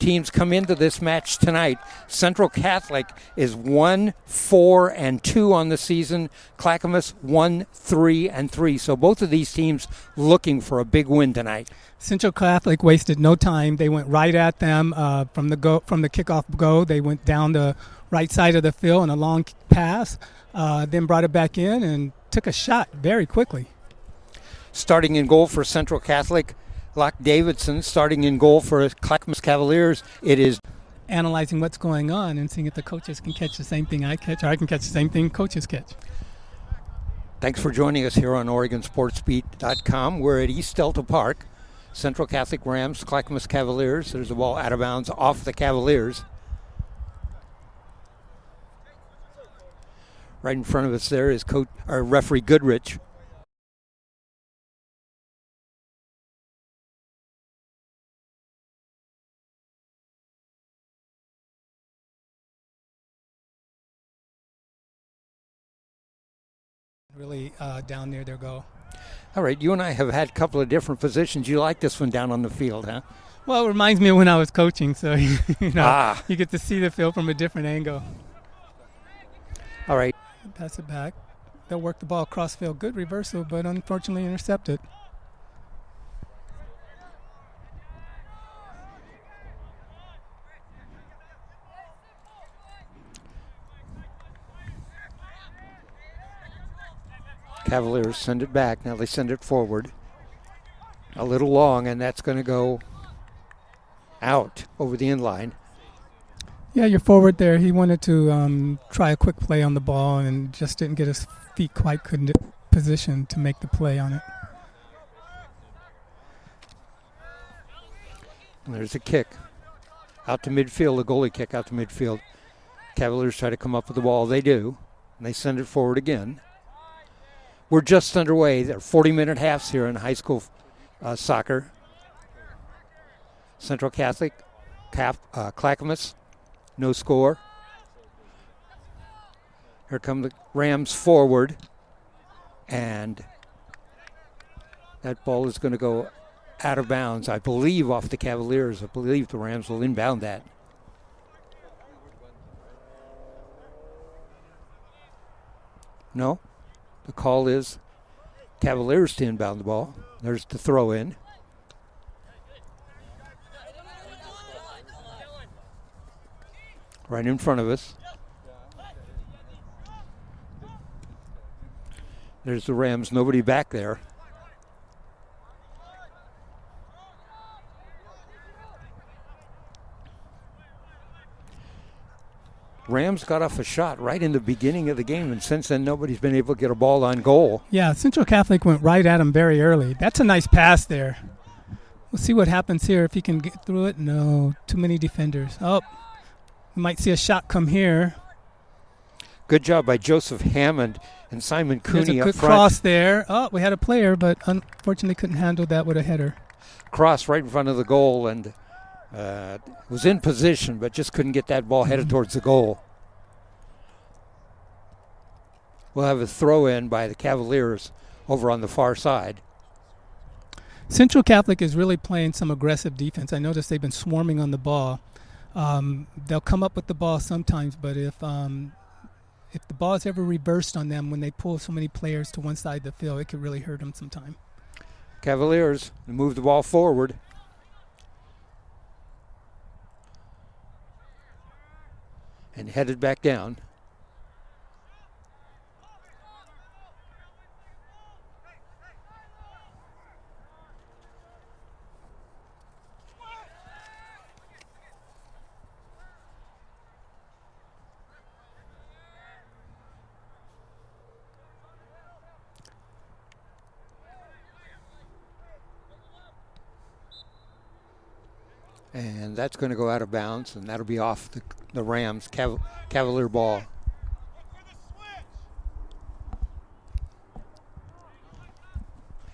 teams come into this match tonight. Central Catholic is 1-4-2 on the season. Clackamas 1-3-3. So both of these teams looking for a big win tonight. Central Catholic wasted no time. They went right at them from the kickoff go. They went down the right side of the field on a long pass, then brought it back in and took a shot very quickly. Starting in goal for Central Catholic, Locke Davidson. Starting in goal for Clackamas Cavaliers, it is analyzing what's going on and seeing if the coaches can catch the same thing I catch, or I can catch the same thing coaches catch. Thanks for joining us here on OregonSportsBeat.com. We're at East Delta Park. Central Catholic Rams, Clackamas Cavaliers. There's a ball out of bounds off the Cavaliers. Right in front of us there is referee Goodrich. Really down near their goal. All right, you and I have had a couple of different positions. You like this one down on the field, huh? Well, it reminds me of when I was coaching, so you get to see the field from a different angle. All right. Pass it back. They'll work the ball across field. Good reversal, but unfortunately intercepted. Cavaliers send it back. Now they send it forward. A little long, and that's going to go out over the end line. Yeah, your forward there, he wanted to try a quick play on the ball and just didn't get his feet quite positioned to make the play on it. And there's a kick out to midfield, a goalie kick out to midfield. Cavaliers try to come up with the ball. They do, and they send it forward again. We're just underway. There are 40-minute halves here in high school soccer. Central Catholic, Clackamas, no score. Here come the Rams forward. And that ball is going to go out of bounds, I believe, off the Cavaliers. I believe the Rams will inbound that. No? The call is Cavaliers to inbound the ball. There's the throw in. Right in front of us. There's the Rams. Nobody back there. Rams got off a shot right in the beginning of the game, and since then nobody's been able to get a ball on goal. Yeah, Central Catholic went right at him very early. That's a nice pass there. We'll see what happens here if he can get through it. No, too many defenders. Oh, we might see a shot come here. Good job by Joseph Hammond and Simon Cooney up front. There's a good cross there. Oh, we had a player, but unfortunately couldn't handle that with a header. Cross right in front of the goal, and was in position, but just couldn't get that ball headed towards the goal. We'll have a throw in by the Cavaliers over on the far side. Central Catholic is really playing some aggressive defense. I noticed they've been swarming on the ball. They'll come up with the ball sometimes, but if the ball is ever reversed on them when they pull so many players to one side of the field, it could really hurt them sometime. Cavaliers move the ball forward. And headed back down. And that's going to go out of bounds, and that'll be off the Rams' Cavalier ball.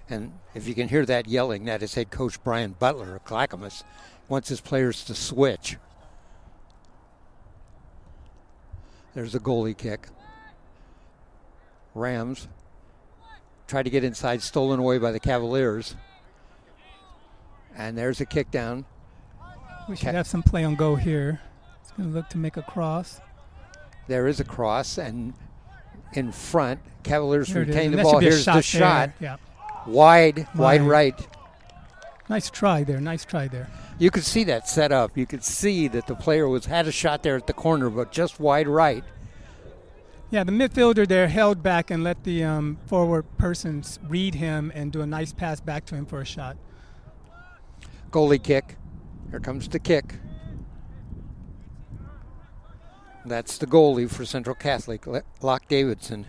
And if you can hear that yelling, that is head coach Brian Butler of Clackamas. Wants his players to switch. There's a goalie kick. Rams try to get inside, stolen away by the Cavaliers. And there's a kick down. We should have some play on goal here. It's going to look to make a cross. There is a cross, and in front, Cavaliers Here it is, retain and the that should ball. be a Here's the shot. Yeah. Wide right. Nice try there. Nice try there. You could see that set up. You could see that the player had a shot there at the corner, but just wide right. Yeah, the midfielder there held back and let the forward person read him and do a nice pass back to him for a shot. Goalie kick. Here comes the kick. That's the goalie for Central Catholic, Locke Davidson.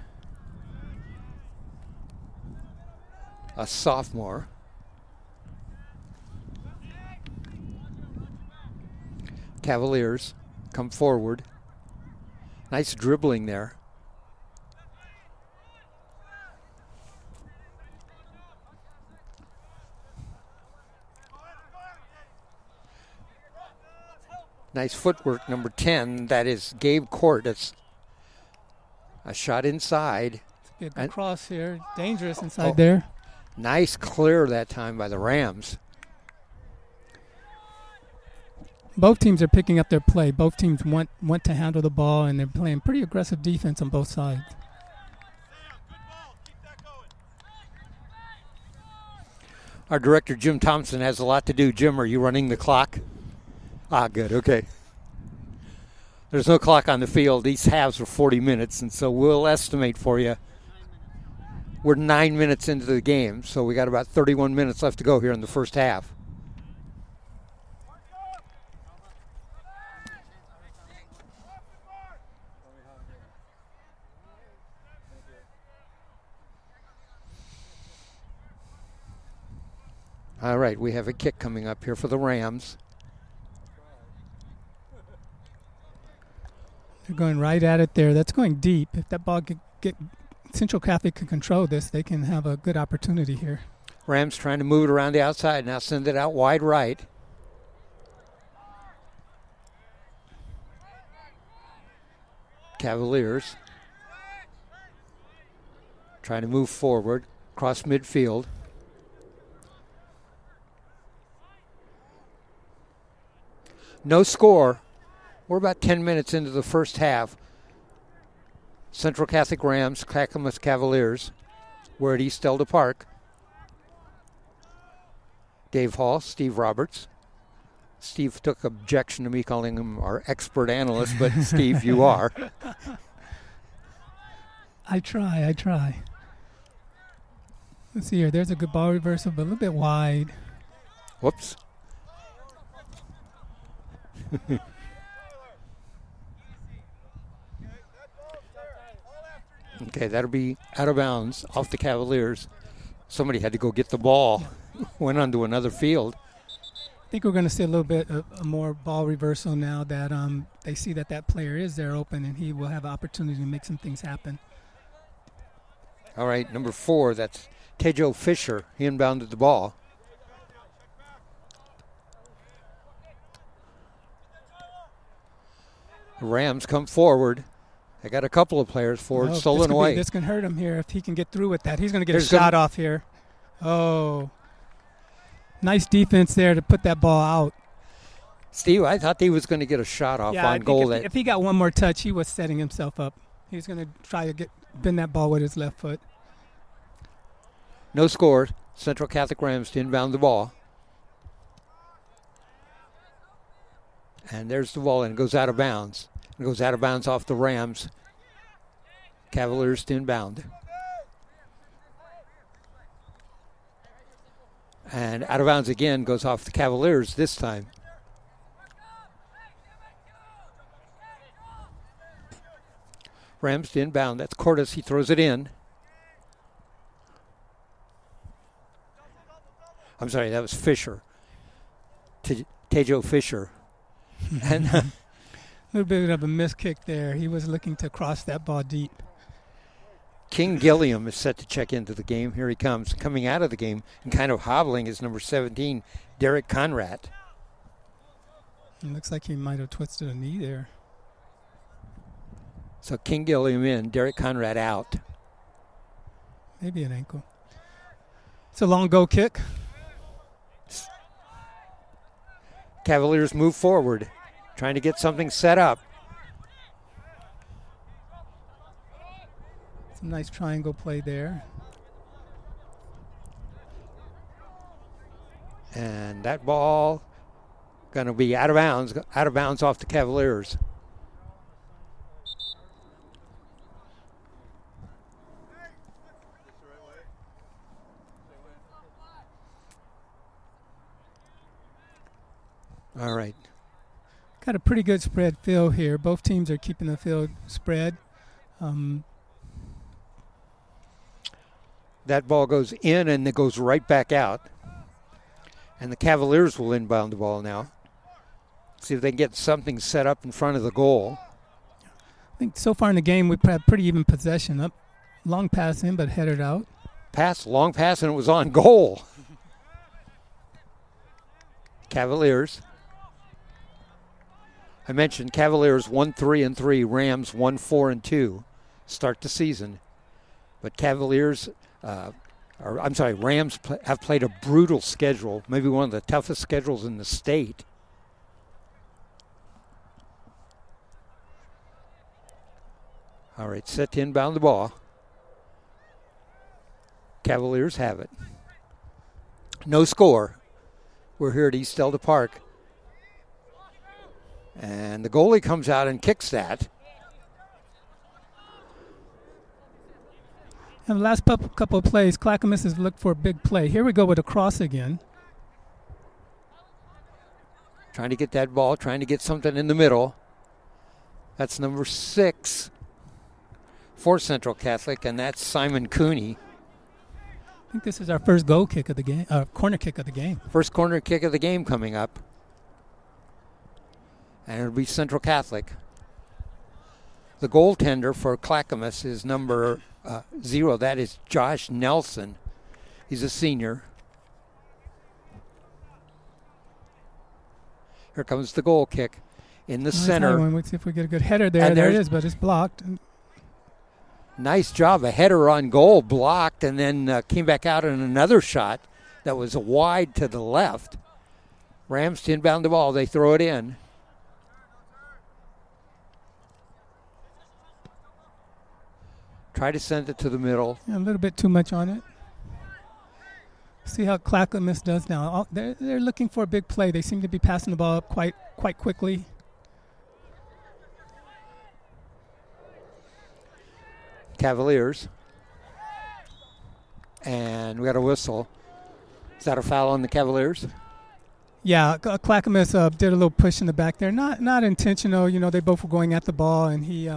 A sophomore. Cavaliers come forward. Nice dribbling there. Nice footwork, number 10. That is Gabe Court. That's a shot inside. It's a good cross here. Dangerous inside there. Nice clear that time by the Rams. Both teams are picking up their play. Both teams want to handle the ball, and they're playing pretty aggressive defense on both sides. Our director, Jim Thompson, has a lot to do. Jim, are you running the clock? Good, okay. There's no clock on the field. These halves are 40 minutes, and so we'll estimate for you. We're 9 minutes into the game, so we got about 31 minutes left to go here in the first half. All right, we have a kick coming up here for the Rams. They're going right at it there. That's going deep. If that ball could get Central Catholic can control this, they can have a good opportunity here. Rams trying to move it around the outside. Now send it out wide right. Cavaliers trying to move forward, cross midfield. No score. We're about 10 minutes into the first half. Central Catholic Rams, Clackamas Cavaliers. We're at East Elda Park. Dave Hall, Steve Roberts. Steve took objection to me calling him our expert analyst, but Steve, you are. I try. Let's see here. There's a good ball reversal, but a little bit wide. Whoops. Okay, that'll be out of bounds off the Cavaliers. Somebody had to go get the ball. Went onto another field. I think we're going to see a little bit of a more ball reversal now that they see that player is there open and he will have an opportunity to make some things happen. All right, number 4, that's Tejo Fisher. He inbounded the ball. The Rams come forward. They got a couple of players forward, stolen away. This can hurt him here if he can get through with that. He's going to get a shot off here. Oh. Nice defense there to put that ball out. Steve, I thought he was going to get a shot off on goal. If he got one more touch, he was setting himself up. He was going to try to bend that ball with his left foot. No score. Central Catholic Rams to inbound the ball. And there's the ball, and it goes out of bounds. It goes out of bounds off the Rams. Cavaliers to inbound. And out of bounds again, goes off the Cavaliers this time. Rams to inbound. That's Cordes. He throws it in. I'm sorry, that was Fisher. Tejo Fisher. And a little bit of a miss kick there. He was looking to cross that ball deep. King Gilliam is set to check into the game. Here he comes. Coming out of the game and kind of hobbling is number 17, Derek Conrad. It looks like he might have twisted a knee there. So King Gilliam in, Derek Conrad out. Maybe an ankle. It's a long goal kick. Cavaliers move forward, trying to get something set up. Some nice triangle play there. And that ball going to be out of bounds off the Cavaliers. All right. Got a pretty good spread field here. Both teams are keeping the field spread. That ball goes in and it goes right back out. And the Cavaliers will inbound the ball now. See if they can get something set up in front of the goal. I think so far in the game we've had pretty even possession. Up, long pass in, but headed out. Long pass, and it was on goal. Cavaliers. I mentioned Cavaliers 1-3-3, Rams 1-4-2 start the season. But Rams have played a brutal schedule, maybe one of the toughest schedules in the state. All right, set to inbound the ball. Cavaliers have it. No score. We're here at East Delta Park. And the goalie comes out and kicks that. And the last couple of plays, Clackamas has looked for a big play. Here we go with a cross again. Trying to get that ball, trying to get something in the middle. That's number 6 for Central Catholic, and that's Simon Cooney. I think this is our first goal kick of the game, corner kick of the game. First corner kick of the game coming up. And it'll be Central Catholic. The goaltender for Clackamas is number 0. That is Josh Nelson. He's a senior. Here comes the goal kick in the center. Let's see if we get a good header there. There it is, but it's blocked. Nice job. A header on goal, blocked, and then came back out in another shot that was wide to the left. Rams to inbound the ball. They throw it in. Try to send it to the middle. Yeah, a little bit too much on it. See how Clackamas does now. They're looking for a big play. They seem to be passing the ball up quite quickly. Cavaliers. And we got a whistle. Is that a foul on the Cavaliers? Yeah, Clackamas did a little push in the back there. Not intentional. You know, they both were going at the ball, and he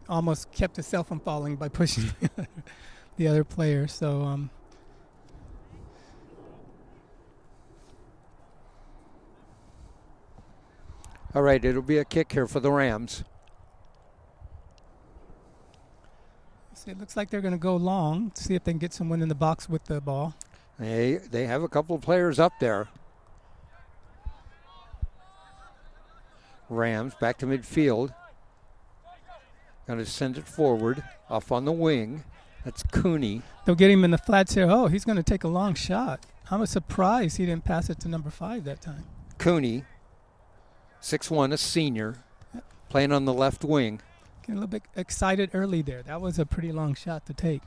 almost kept himself from falling by pushing the other player. So, all right, it'll be a kick here for the Rams. See, it looks like they're going to go long. See if they can get someone in the box with the ball. They have a couple of players up there. Rams back to midfield. Going to send it forward, off on the wing. That's Cooney. They'll get him in the flats here. Oh, he's going to take a long shot. I'm surprised he didn't pass it to number 5 that time. Cooney, 6'1", a senior, playing on the left wing. Getting a little bit excited early there. That was a pretty long shot to take.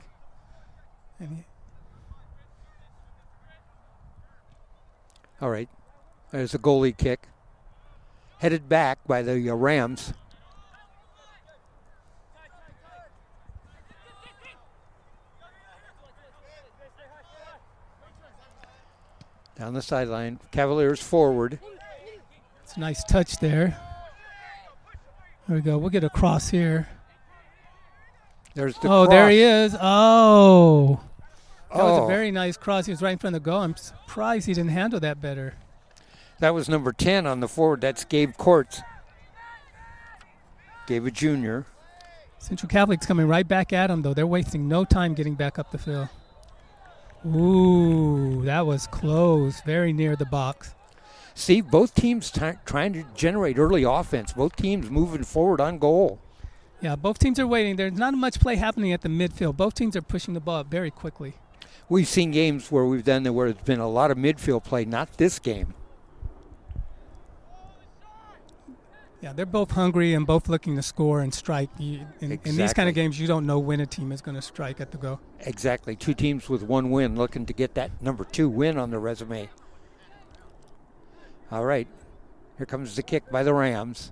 All right, there's a goalie kick. Headed back by the Rams. Down the sideline. Cavaliers forward. It's a nice touch there. There we go. We'll get a cross here. There's the cross. There he is. Oh. That was a very nice cross. He was right in front of the goal. I'm surprised he didn't handle that better. That was number 10 on the forward. That's Gabe Courts. Gabe, a junior. Central Catholic's coming right back at him, though. They're wasting no time getting back up the field. Ooh, that was close. Very near the box. See, both teams trying to generate early offense. Both teams moving forward on goal. Yeah, both teams are waiting. There's not much play happening at the midfield. Both teams are pushing the ball up very quickly. We've seen games where we've done that where there's been a lot of midfield play, not this game. Yeah, they're both hungry and both looking to score and strike. In these kind of games, you don't know when a team is going to strike at the go. Exactly. Two teams with one win looking to get that number 2 win on their resume. All right. Here comes the kick by the Rams.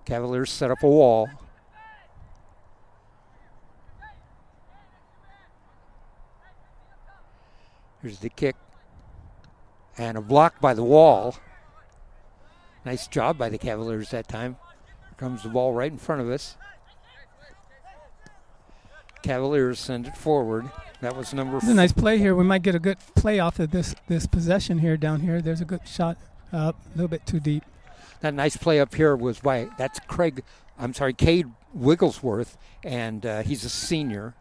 Cavaliers set up a wall. Here's the kick. And a block by the wall. Nice job by the Cavaliers that time. Here comes the ball right in front of us. Cavaliers send it forward. That was number 4. It's a nice play here. We might get a good play off of this possession here down here. There's a good shot up, a little bit too deep. That nice play up here was that's Cade Wigglesworth, and he's a senior.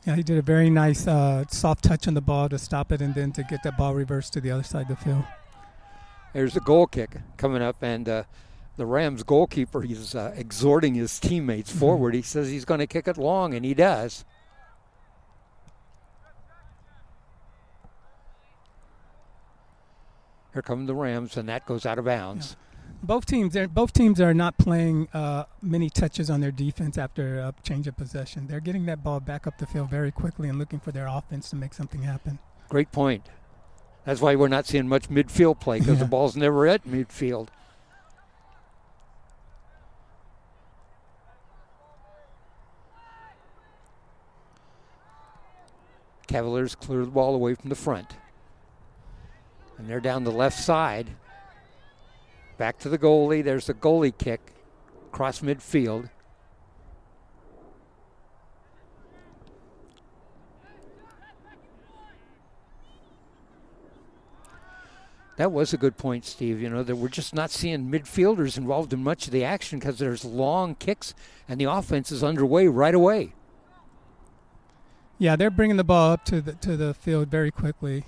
Yeah, he did a very nice soft touch on the ball to stop it and then to get that ball reversed to the other side of the field. There's a goal kick coming up, and the Rams goalkeeper, he's exhorting his teammates forward. He says he's going to kick it long, and he does. Here come the Rams, and that goes out of bounds. Yeah. Both teams are not playing many touches on their defense after a change of possession. They're getting that ball back up the field very quickly and looking for their offense to make something happen. Great point. That's why we're not seeing much midfield play, because the ball's never at midfield. Cavaliers clear the ball away from the front. And they're down the left side. Back to the goalie. There's a goalie kick across midfield. That was a good point, Steve. That we're just not seeing midfielders involved in much of the action because there's long kicks and the offense is underway right away. Yeah, they're bringing the ball up to the field very quickly.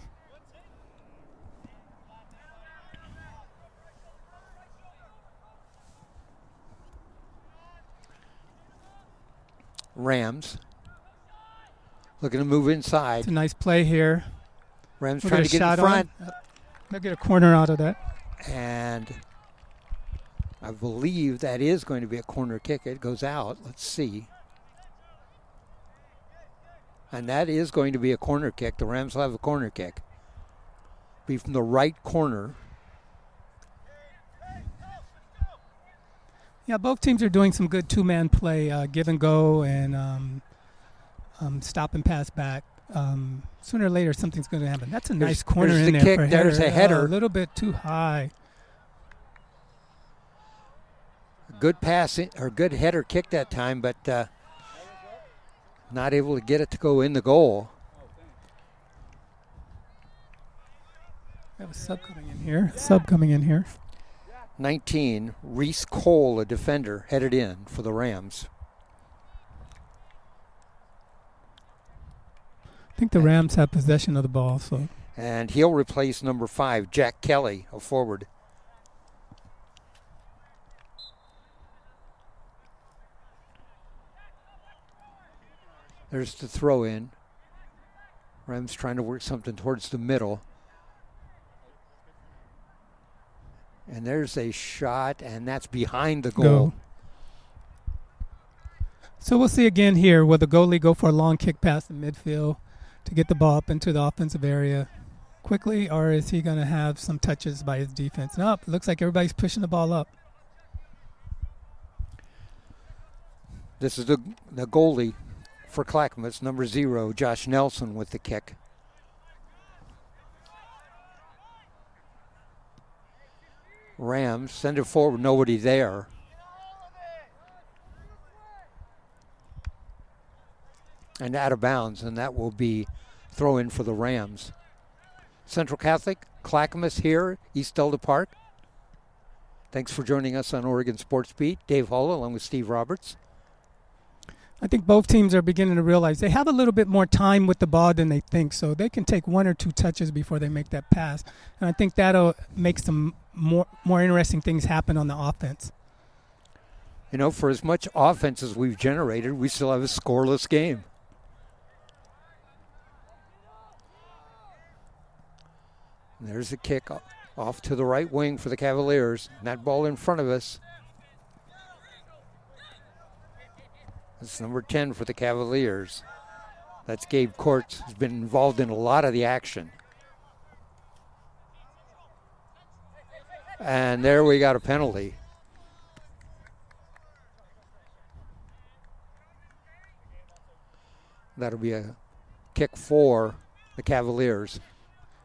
Rams looking to move inside. It's a nice play here. Rams trying to get in front. They'll get a corner out of that. And I believe that is going to be a corner kick. It goes out. Let's see. And that is going to be a corner kick. The Rams will have a corner kick. Be from the right corner. Yeah, both teams are doing some good two-man play, give and go, and stop and pass back. Sooner or later, something's going to happen. That's a nice corner in there. Kick. There's a header. A little bit too high. Good pass or good header kick that time, but not able to get it to go in the goal. We have a sub coming in here. 19, Reese Cole, a defender, headed in for the Rams. I think the Rams have possession of the ball. And he'll replace number 5, Jack Kelly, a forward. There's the throw in. Rams trying to work something towards the middle. And there's a shot, and that's behind the goal. So we'll see again here. Will the goalie go for a long kick past the midfield to get the ball up into the offensive area quickly, or is he going to have some touches by his defense? Nope, it looks like everybody's pushing the ball up. This is the goalie for Clackamas, number 0, Josh Nelson with the kick. Rams send it forward, nobody there. And out of bounds, and that will be throw in for the Rams. Central Catholic, Clackamas here, East Delta Park. Thanks for joining us on Oregon Sports Beat. Dave Hall along with Steve Roberts. I think both teams are beginning to realize they have a little bit more time with the ball than they think, so they can take 1 or 2 touches before they make that pass. And I think that'll make some more interesting things happen on the offense. For as much offense as we've generated, we still have a scoreless game. And there's a kick Off to the right wing for the Cavaliers. And that ball in front of us. That's number 10 for the Cavaliers. That's Gabe Courts, who's been involved in a lot of the action. And there we got a penalty. That'll be a kick for the Cavaliers.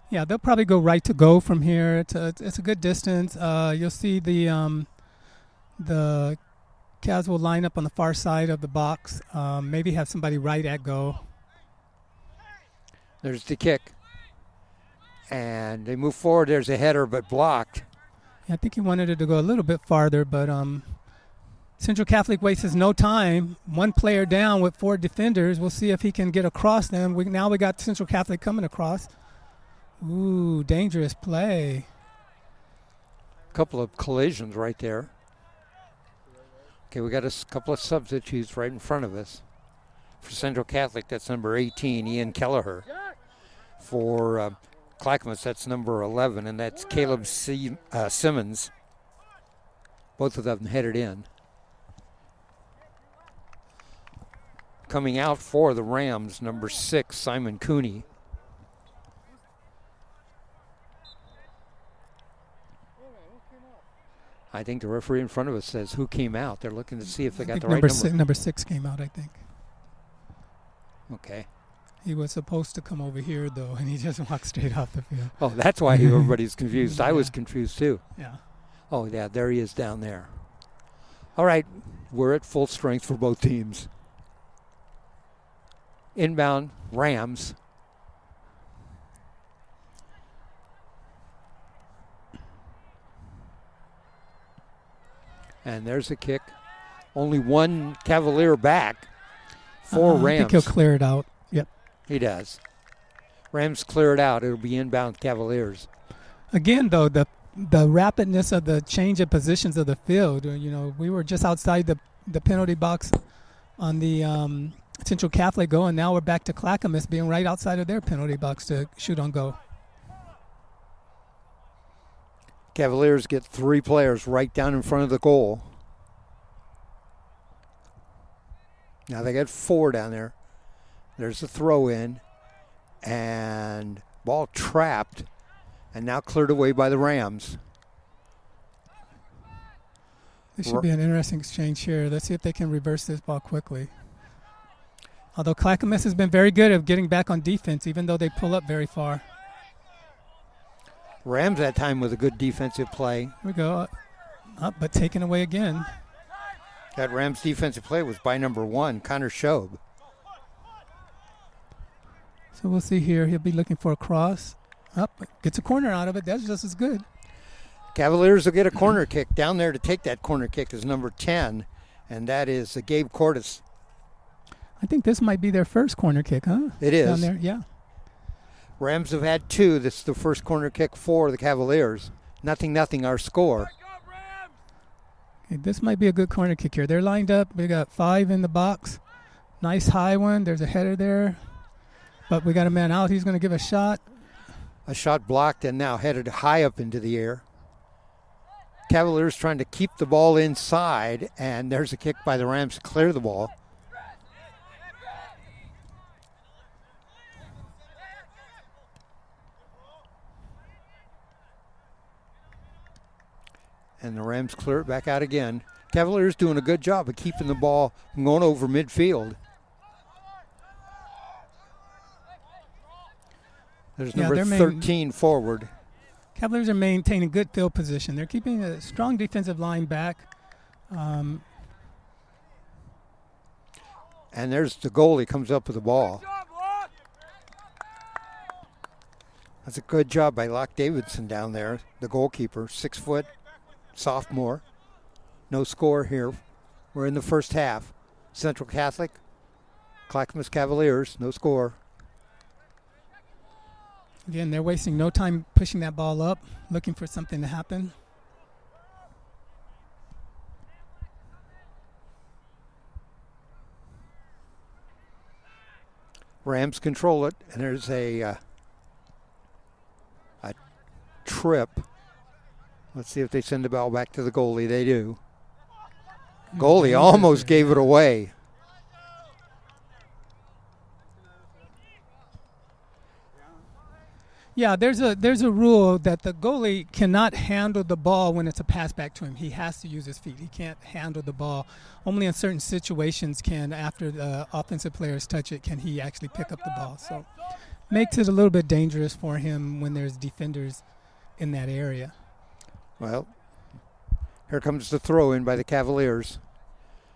Yeah, they'll probably go right to go from here. It's a good distance. You'll see the Cavs will line up on the far side of the box. Maybe have somebody right at go. There's the kick. And they move forward. There's a header, but blocked. Yeah, I think he wanted it to go a little bit farther, but Central Catholic wastes no time. One player down with 4 defenders. We'll see if he can get across them. Now we got Central Catholic coming across. Ooh, dangerous play. A couple of collisions right there. Okay, we got a couple of substitutes right in front of us. For Central Catholic, that's number 18, Ian Kelleher. For Clackamas, that's number 11, and that's Caleb Simmons. Both of them headed in. Coming out for the Rams, number 6, Simon Cooney. I think the referee in front of us says who came out. They're looking to see if they got the right number. Number 6 came out, I think. Okay. He was supposed to come over here, though, and he just walked straight off the field. Oh, that's why everybody's confused. I was confused, too. Yeah. Oh, yeah, there he is down there. All right, we're at full strength for both teams. Inbound, Rams. And there's a kick. Only one Cavalier back for Rams. I think he'll clear it out. Yep. He does. Rams clear it out. It'll be inbound Cavaliers. Again, though, the rapidness of the change of positions of the field. We were just outside the penalty box on the Central Catholic goal, and now we're back to Clackamas being right outside of their penalty box to shoot on goal. Cavaliers get 3 players right down in front of the goal. Now they got 4 down there. There's a throw in, and ball trapped, and now cleared away by the Rams. This should be an interesting exchange here. Let's see if they can reverse this ball quickly. Although Clackamas has been very good at getting back on defense, even though they pull up very far. Rams that time with a good defensive play. Here we go. Up, but taken away again. That Rams defensive play was by number 1, Connor Shobe. So we'll see here. He'll be looking for a cross. Up, gets a corner out of it. That's just as good. Cavaliers will get a corner kick. Down there to take that corner kick is number 10, and that is Gabe Cortis. I think this might be their first corner kick, huh? It is. Down there, yeah. Rams have had 2. This is the first corner kick for the Cavaliers. 0-0 our score. Okay, this might be a good corner kick here. They're lined up. We got 5 in the box. Nice high one. There's a header there. But we got a man out. He's going to give a shot. A shot blocked and now headed high up into the air. Cavaliers trying to keep the ball inside, and there's a kick by the Rams to clear the ball. And the Rams clear it back out again. Cavaliers doing a good job of keeping the ball from going over midfield. There's number 13 forward. Cavaliers are maintaining good field position. They're keeping a strong defensive line back. And there's the goalie comes up with the ball. That's a good job by Locke Davidson down there, the goalkeeper, 6 foot. Sophomore. No score here. We're in the first half. Central Catholic, Clackamas Cavaliers, no score. Again, they're wasting no time pushing that ball up, looking for something to happen. Rams control it, and there's a trip Let's see if they send the ball back to the goalie. They do. Goalie almost gave it away. Yeah, there's a rule that the goalie cannot handle the ball when it's a pass back to him. He has to use his feet. He can't handle the ball. Only in certain situations can, after the offensive players touch it, can he actually pick up the ball. So makes it a little bit dangerous for him when there's defenders in that area. Well, here comes the throw in by the Cavaliers.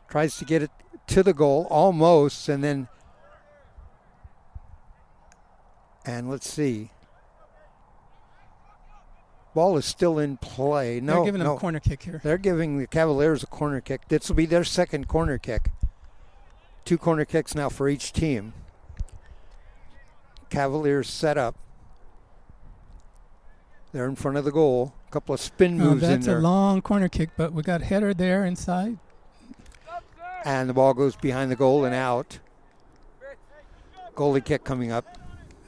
Tries to get it to the goal almost, and let's see. Ball is still in play. They're giving them a corner kick here. They're giving the Cavaliers a corner kick. This will be their second corner kick. 2 corner kicks now for each team. Cavaliers set up. They're in front of the goal. A couple of spin moves in there. That's a long corner kick, but we got header there inside. And the ball goes behind the goal and out. Goalie kick coming up.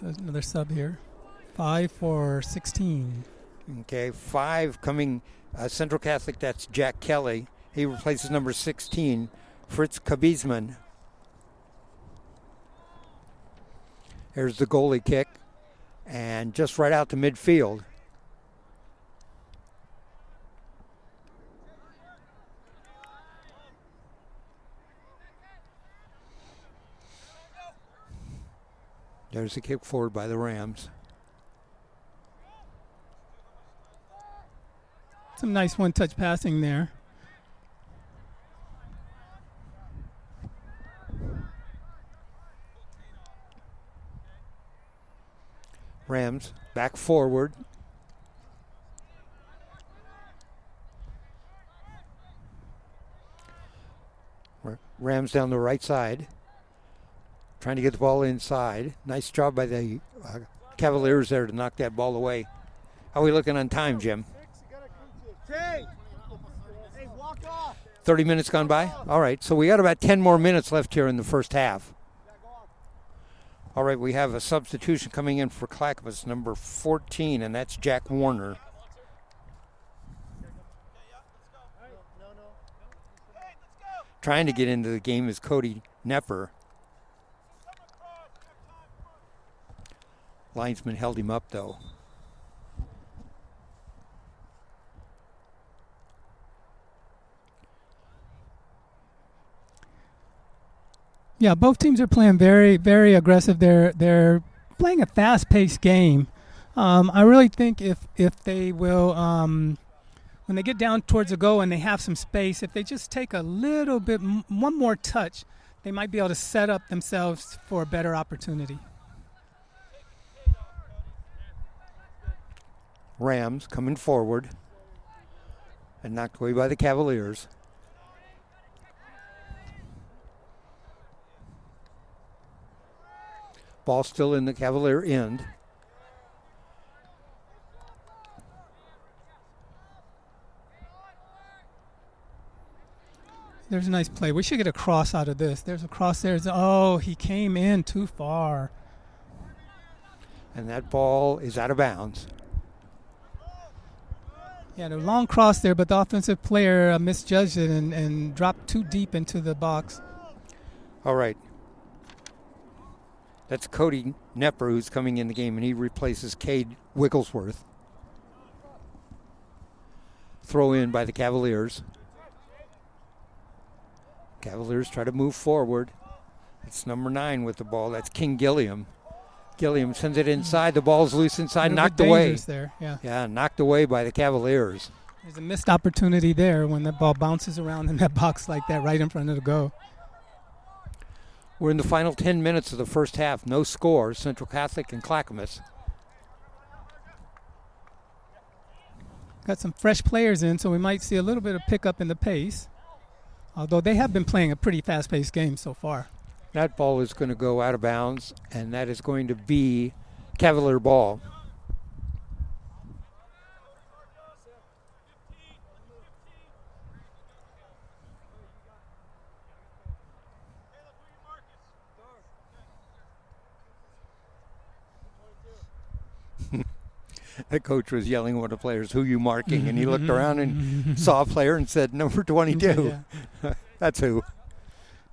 There's another sub here. 5 for 16. Okay, 5 coming, Central Catholic, that's Jack Kelly. He replaces number 16, Fritz Kabizman. Here's the goalie kick, and just right out to midfield. There's the kick forward by the Rams. Some nice one-touch passing there. Rams back forward. Rams down the right side. Trying to get the ball inside. Nice job by the Cavaliers there to knock that ball away. How are we looking on time, Jim? 30 minutes gone by? All right, so we got about 10 more minutes left here in the first half. All right, we have a substitution coming in for Clackamas, number 14, and that's Jack Warner. Trying to get into the game is Cody Nepper. Linesman held him up, though. Yeah, both teams are playing very, very aggressive. They're playing a fast-paced game. I really think if they will, when they get down towards the goal and they have some space, if they just take a little bit, one more touch, they might be able to set up themselves for a better opportunity. Rams coming forward and knocked away by the Cavaliers. Ball still in the Cavalier end. There's a nice play. We should get a cross out of this. There's a cross there. Oh, he came in too far. And that ball is out of bounds. Yeah, the long cross there, but the offensive player misjudged it and dropped too deep into the box. All right. That's Cody Nepper who's coming in the game, and he replaces Cade Wigglesworth. Throw in by the Cavaliers. Cavaliers try to move forward. It's number 9 with the ball. That's King Gilliam. Gilliam sends it inside. The ball's loose inside, knocked away. There, yeah. Yeah, knocked away by the Cavaliers. There's a missed opportunity there when that ball bounces around in that box like that right in front of the goal. We're in the final 10 minutes of the first half. No score. Central Catholic and Clackamas. Got some fresh players in, so we might see a little bit of pickup in the pace. Although they have been playing a pretty fast-paced game so far. That ball is going to go out of bounds, and that is going to be Cavalier ball. The coach was yelling at one of the players, "Who you marking?" And he looked around and saw a player and said, "Number 22." Yeah. That's who.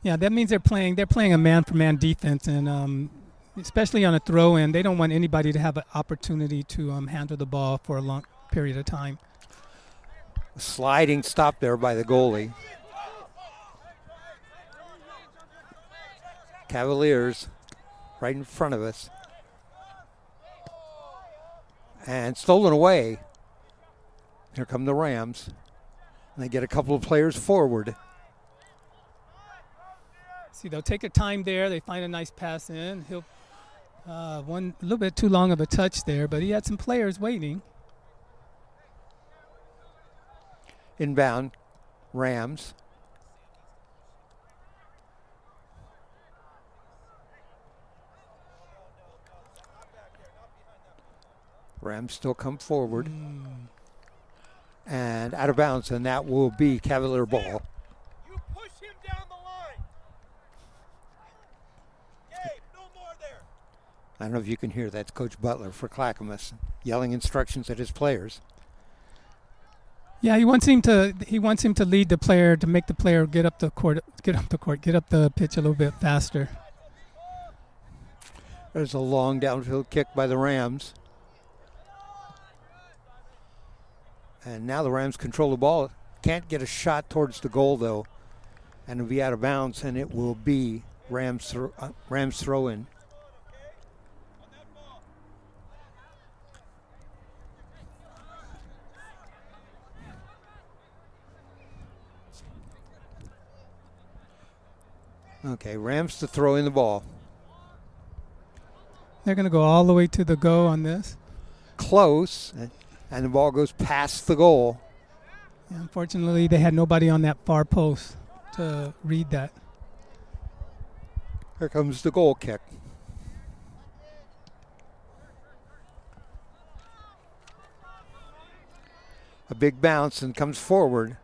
Yeah, that means they're playing a man-for-man defense, and especially on a throw-in, they don't want anybody to have an opportunity to handle the ball for a long period of time. Sliding stop there by the goalie. Cavaliers right in front of us. And stolen away. Here come the Rams. And they get a couple of players forward. See, they'll take their time there. They find a nice pass in. He'll one a little bit too long of a touch there, but he had some players waiting. Inbound, Rams. Rams still come forward. And out of bounds, and that will be Cavalier ball. You push him down the line. Gabe, no more there. I don't know if you can hear, that's Coach Butler for Clackamas yelling instructions at his players. Yeah, he wants him to lead the player, to make the player get up the pitch a little bit faster. There's a long downfield kick by the Rams. And now the Rams control the ball. Can't get a shot towards the goal, though. And it'll be out of bounds, and it will be Rams throw in. Okay, Rams to throw in the ball. They're going to go all the way to the go on this. Close, and the ball goes past the goal. Yeah, unfortunately, they had nobody on that far post to read that. Here comes the goal kick. A big bounce and comes forward.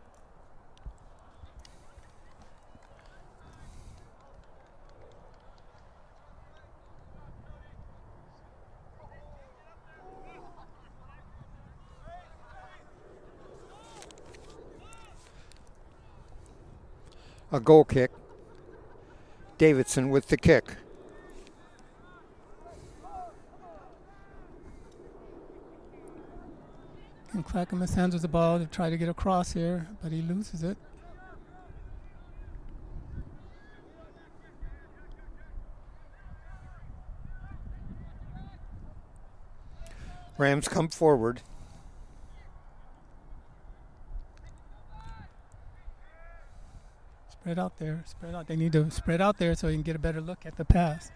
A goal kick. Davidson with the kick. And Clackamas handles the ball to try to get across here, but he loses it. Rams come forward. Spread out there. Spread out. They need to spread out there so you can get a better look at the pass.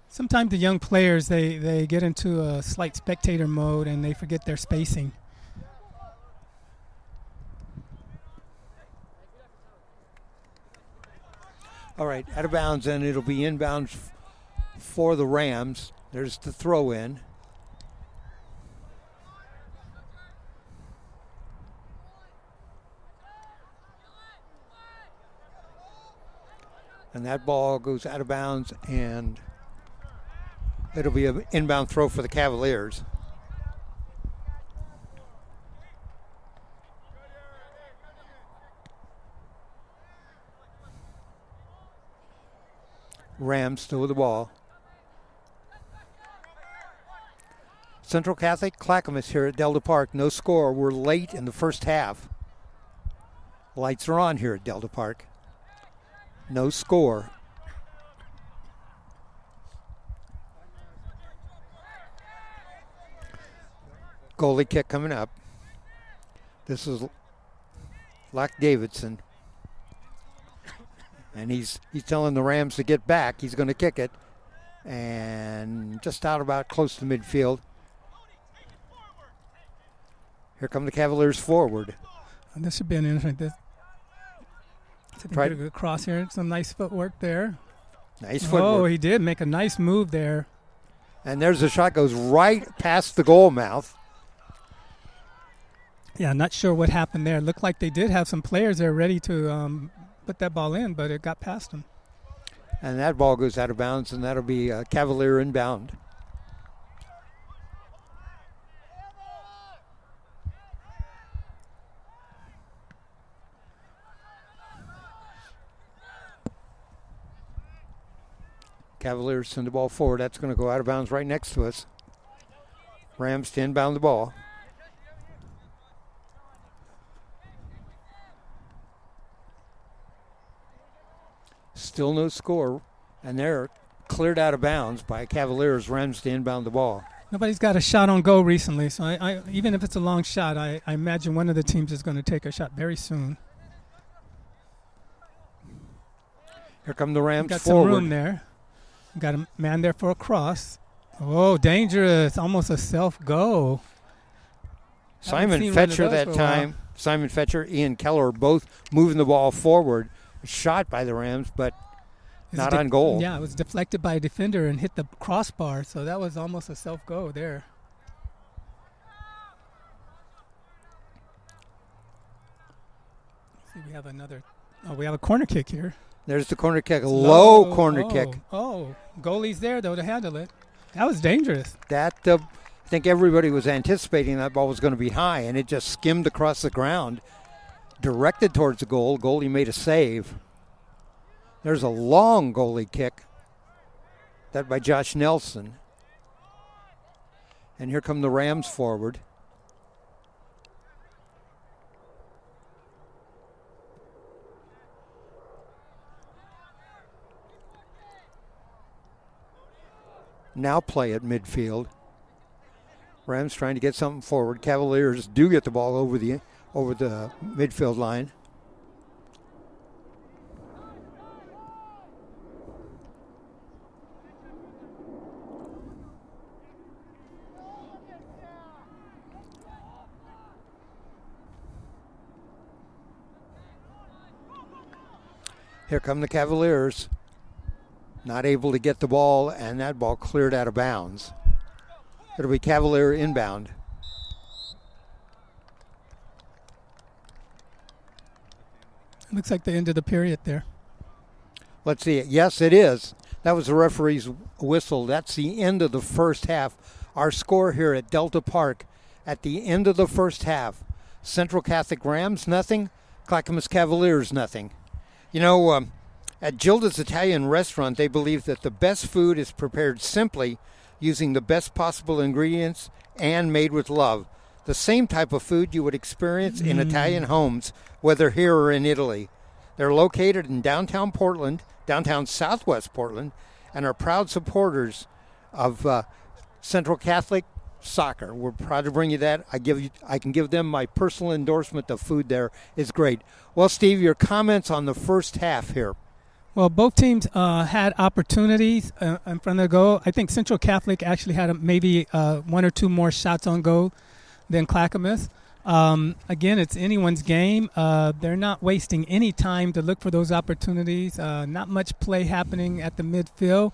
Sometimes the young players, they get into a slight spectator mode and they forget their spacing. All right, out of bounds, and it'll be inbounds for the Rams. There's the throw in. And that ball goes out of bounds, and it'll be an inbound throw for the Cavaliers. Rams still with the ball. Central Catholic Clackamas here at Delta Park. No score. We're late in the first half. Lights are on here at Delta Park. No score. Goalie kick coming up. This is Lack Davidson. And he's telling the Rams to get back. He's going to kick it. And just out about close to midfield. Here come the Cavaliers forward. And this should be an interesting. Try to get across here. Some nice footwork there. Nice footwork. Oh, he did make a nice move there. And there's a shot goes right past the goal mouth. Yeah, not sure what happened there. Looked like they did have some players there ready to put that ball in, but it got past them. And that ball goes out of bounds, and that'll be Cavalier inbound. Cavaliers send the ball forward. That's going to go out of bounds right next to us. Rams to inbound the ball. Still no score, and they're cleared out of bounds by Cavaliers. Rams to inbound the ball. Nobody's got a shot on goal recently, so I even if it's a long shot, I imagine one of the teams is going to take a shot very soon. Here come the Rams got forward. Some room there. Got a man there for a cross. Oh, dangerous. Almost a self-go. Simon Fetcher that time. Simon Fetcher, Ian Keller both moving the ball forward. Shot by the Rams, but not on goal. Yeah, it was deflected by a defender and hit the crossbar, so that was almost a self-go there. See, we have another. Oh, we have a corner kick here. There's the corner kick, a low corner kick. Oh, goalie's there, though, to handle it. That was dangerous. That I think everybody was anticipating that ball was going to be high, and it just skimmed across the ground, directed towards the goal. Goalie made a save. There's a long goalie kick. That by Josh Nelson. And here come the Rams forward. Now play at midfield. Rams trying to get something forward. Cavaliers do get the ball over the midfield line. Here come the Cavaliers. Not able to get the ball, and that ball cleared out of bounds. It'll be Cavalier inbound. Looks like the end of the period there. Let's see it. Yes, it is. That was the referee's whistle. That's the end of the first half. Our score here at Delta Park at the end of the first half. Central Catholic Rams, nothing. Clackamas Cavaliers, nothing. You know, at Gilda's Italian Restaurant, they believe that the best food is prepared simply using the best possible ingredients and made with love. The same type of food you would experience in Italian homes, whether here or in Italy. They're located in downtown Portland, downtown Southwest Portland, and are proud supporters of Central Catholic soccer. We're proud to bring you that. I can give them my personal endorsement. The food there is great. Well, Steve, your comments on the first half here. Well, both teams had opportunities in front of the goal. I think Central Catholic actually had maybe one or two more shots on goal than Clackamas. Again, it's anyone's game. They're not wasting any time to look for those opportunities. Not much play happening at the midfield.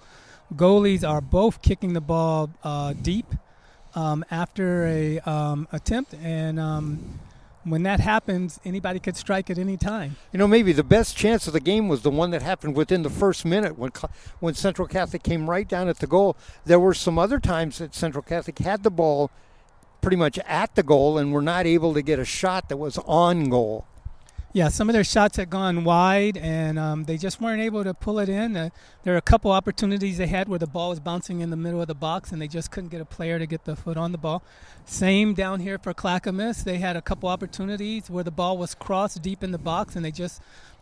Goalies are both kicking the ball deep after a attempt, and when that happens, anybody could strike at any time. You know, maybe the best chance of the game was the one that happened within the first minute when Central Catholic came right down at the goal. There were some other times that Central Catholic had the ball pretty much at the goal and were not able to get a shot that was on goal. Yeah, some of their shots had gone wide, and they just weren't able to pull it in. There were a couple opportunities they had where the ball was bouncing in the middle of the box, and they just couldn't get a player to get the foot on the ball. Same down here for Clackamas. They had a couple opportunities where the ball was crossed deep in the box, and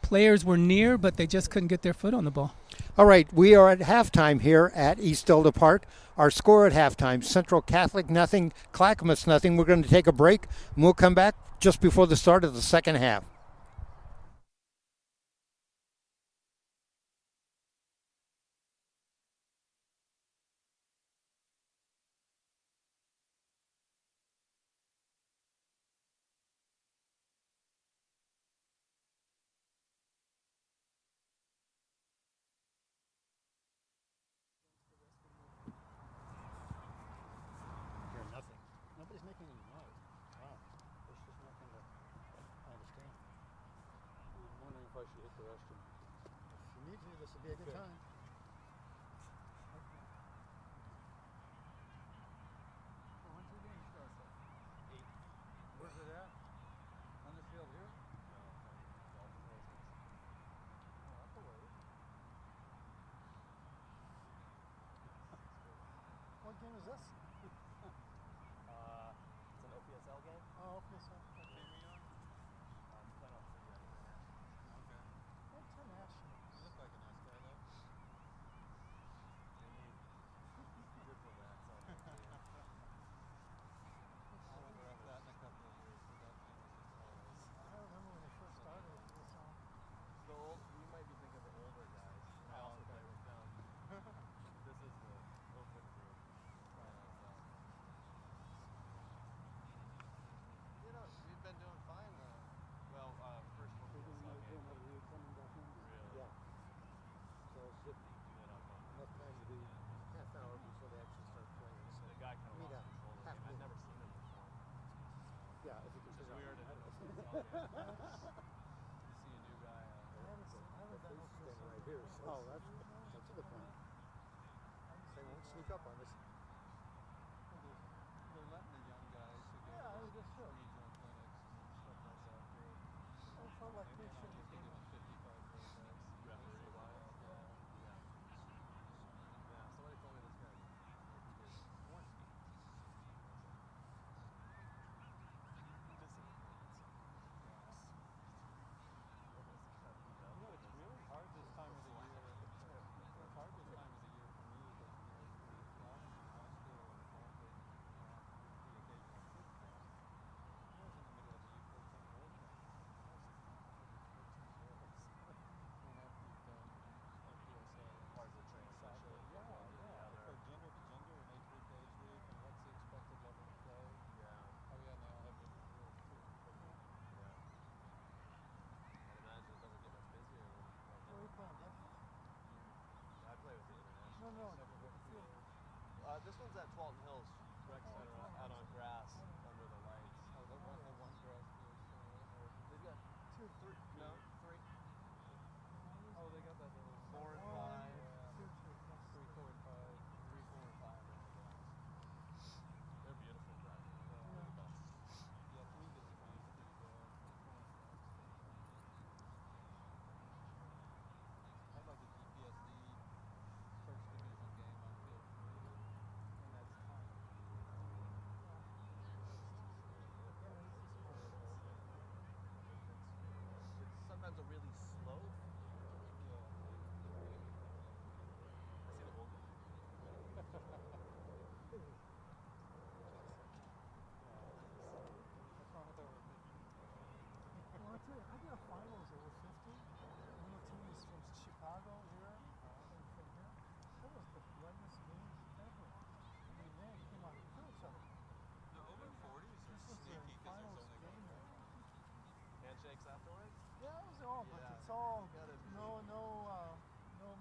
players were near, but they just couldn't get their foot on the ball. All right, we are at halftime here at East Delta Park. Our score at halftime, Central Catholic nothing, Clackamas nothing. We're going to take a break, and we'll come back just before the start of the second half. What game is this? It's an OPSL game. Oh, okay, so. I'm playing on 3 right now. Okay. Internationals. You look like a nice guy, though. We need diplomats on the team. I wonder if that in a couple of years, but that thing was just always. I remember when it first started. It was, You might be thinking of the older guys. I also play with them. This is the open group. You know, we've been doing fine. First one was game. Really? yeah. So it's just enough time to do half hour before they actually start playing. So The guy kind of Meet lost up. control of the Half game. I'd minute. never seen him before. yeah, if you can Which is figure weird. out. You see a new guy. I haven't done OPSL right here. So oh, that's a good point. They won't sneak up on us. They're letting the young guys who go Yeah, to that's true. regional clinics and stuff like that through. I felt like They they may not should just be have giving 55-year-old guys. Referee-wise. Yeah. Yeah, somebody told me this guy. You know, it's really hard this time of the year. It's hard this time of the year for me because, last year when Boston the occasional foot camp, I was in the middle of a U14 World Cup. And after you've done OPSL and Hard to soccer, transition yeah, from one to the other. for gender to gender and age group to age group, and what's the expected level of play. Yeah. Oh yeah, and they all have different rules too. Yeah. I'd imagine it doesn't get much busier when Where are you playing? I play with the international. No. This one's at Twalton Hills Rec Center out on grass under the lights. Oh, the one grass field. They've got 2, 3. No, 3. Oh, they got that little 4 and 5. Yeah. 2, 3, 4, and 5. 3, 4, and 5 on the grass. They're beautiful grass. Yeah, 3 gets played pretty bad. I'd like a GPSD first division game on field 3, and that's time. It's sometimes a really slow. Yeah. I see the whole game. What's wrong with over 50? Well, I tell you, I did a finals over 50. One of the team is from Chicago here, and from here. That was the bloodiest game ever. I mean, man, came out and killed each other. The over 40s This was the finals game. Handshakes afterwards? Yeah, it was all, but Yeah. it's all Gotta be. no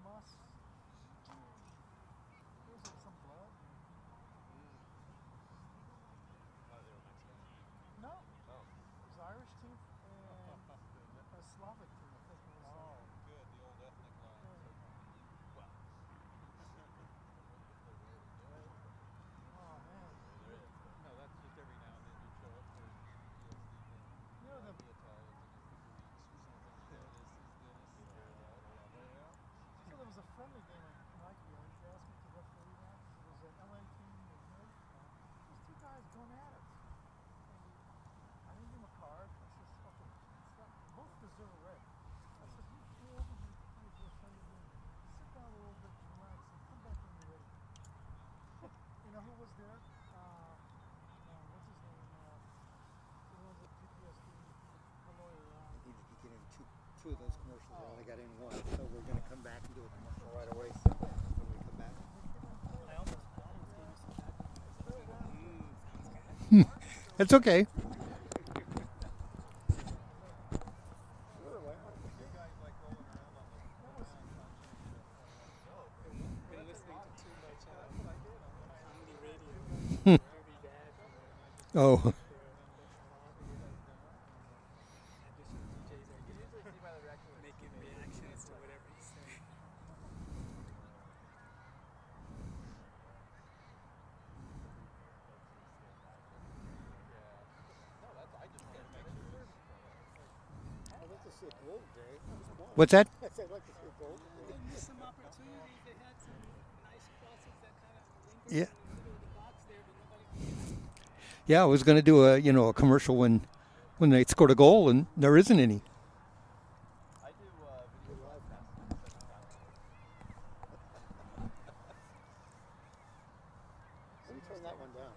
muss. There was some blood. Oh, they were Mexican. No, Oh. it was Irish team and a Slavic team. I think it was. Oh, good. The old ethnic line. Well. Oh man. There is. No, that's just every now and then you show up for a GPSD game. You know The the Italians against the Greeks or something. Yeah, this is Dennis. So there was a friendly game in Nike. They asked me to referee that. It was an LA team and here. These two guys going at it. And I didn't give him a card. I said, okay, stop. Both deserve a red. I said, you go over here, play for a friendly game. Sit down a little bit, relax, and come back when you're ready. You know who was there? What's his name? Who was at GPSD? The lawyer. Needed to get in two of those commercials. I only got in one, so we're going to come back and do a commercial right away. So when we come back. It's okay. Been listening to too much comedy radio. Oh, DJs are making reactions to whatever he's saying. I'd like to see a gold day. what's that? I'd like to see a gold day. They missed some opportunities. They had some nice crosses that kind of lingered Yeah. in the middle Yeah, I was going to do a commercial when they scored a goal and there isn't any. I do video broadcasting. Let me turn that one down.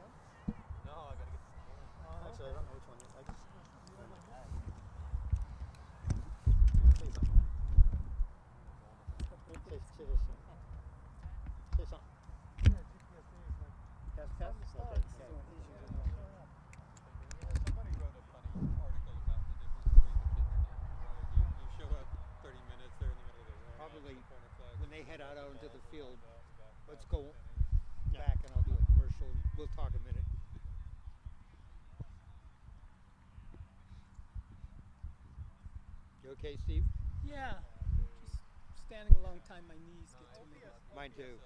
No, I gotta get some more. Actually, I don't know which one. I just, say this. Say something. Test, test. Okay. Somebody wrote a funny article about the difference between the kids and right? You show up 30 minutes, they're in the middle of the room. Probably corner flag. when they head out onto the field, let's go back and I'll do a commercial. We'll talk a minute. You okay, Steve? Yeah. Just standing a long time, my knees get to me. Mine too.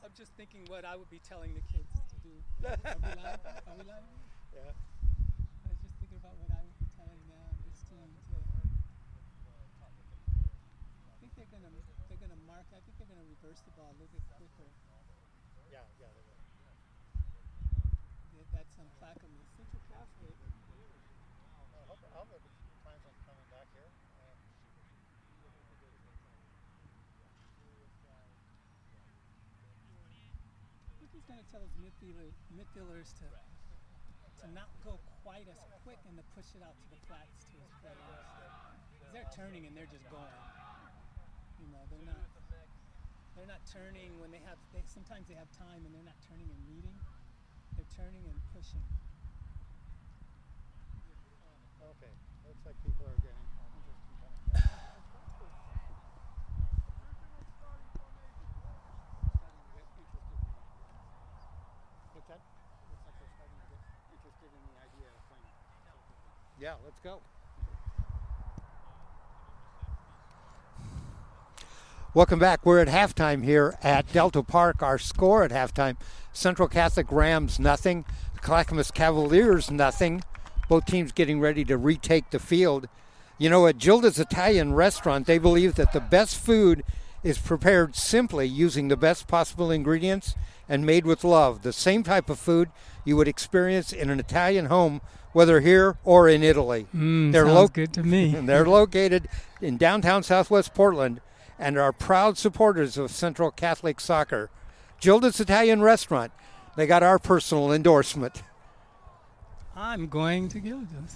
I'm just thinking what I would be telling the kids to do. Are we live? Are we live? Yeah. I was just thinking about what I would be telling this team to. I think they're gonna mark. I think they're gonna reverse the ball a little bit quicker. Yeah, they will. That's on Clackamas. Central Catholic. I'll have plans on coming back here. I think he's gonna tell his midfielders to not go quite as quick and to push it out to the flats to his players. 'Cause they're turning and they're just going. You know, they're not turning when sometimes they have time and they're not turning and meeting. They're turning and pushing. Okay. Looks like people are getting interested in coming back. What's that? Looks like they're starting to get interested in the idea of playing. Yeah, let's go. Welcome back. We're at halftime here at Delta Park. Our score at halftime: Central Catholic Rams 0, Clackamas Cavaliers 0. Both teams getting ready to retake the field. You know, at Gilda's Italian Restaurant, they believe that the best food is prepared simply using the best possible ingredients and made with love. The same type of food you would experience in an Italian home, whether here or in Italy. Sounds good to me. They're located in downtown Southwest Portland and are proud supporters of Central Catholic Soccer. Gilda's Italian Restaurant, they got our personal endorsement. I'm going to Gilda's.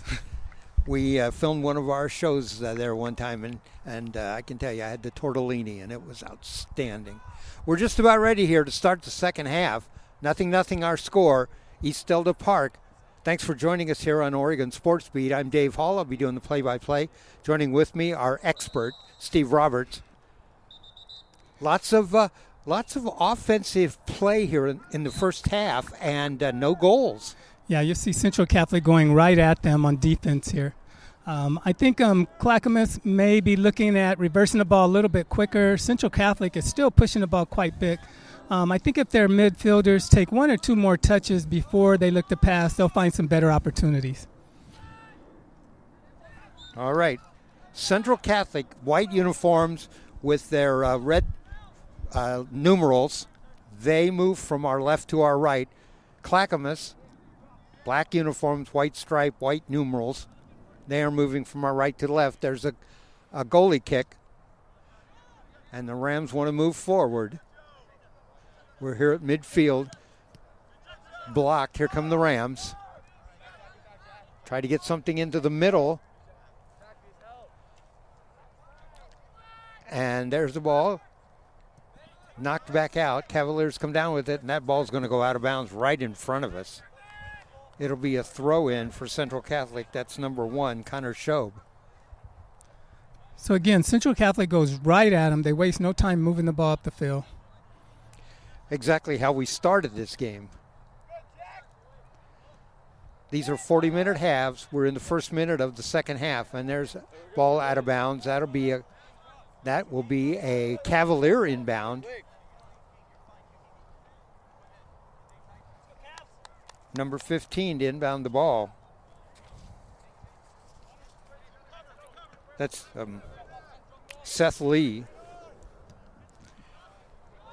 We filmed one of our shows there one time, and I can tell you I had the tortellini, and it was outstanding. We're just about ready here to start the second half. 0-0 our score, East Delta Park. Thanks for joining us here on Oregon Sports Beat. I'm Dave Hall. I'll be doing the play-by-play. Joining with me, our expert, Steve Roberts. Lots of offensive play here in the first half, and no goals. Yeah, you see Central Catholic going right at them on defense here. I think Clackamas may be looking at reversing the ball a little bit quicker. Central Catholic is still pushing the ball quite big. I think if their midfielders take one or two more touches before they look to pass, they'll find some better opportunities. All right. Central Catholic, white uniforms with their red numerals. They move from our left to our right. Clackamas, black uniforms, white stripe, white numerals. They are moving from our right to left. There's a goalie kick. And the Rams want to move forward. We're here at midfield. Blocked. Here come the Rams. Try to get something into the middle. And there's the ball. Knocked back out. Cavaliers come down with it, and that ball's going to go out of bounds right in front of us. It'll be a throw-in for Central Catholic. That's number 1, Connor Shobe. So again, Central Catholic goes right at them. They waste no time moving the ball up the field. Exactly how we started this game. These are 40-minute halves. We're in the first minute of the second half, and there's a ball out of bounds. That will be a Cavalier inbound. Number 15 to inbound the ball. That's Seth Lee.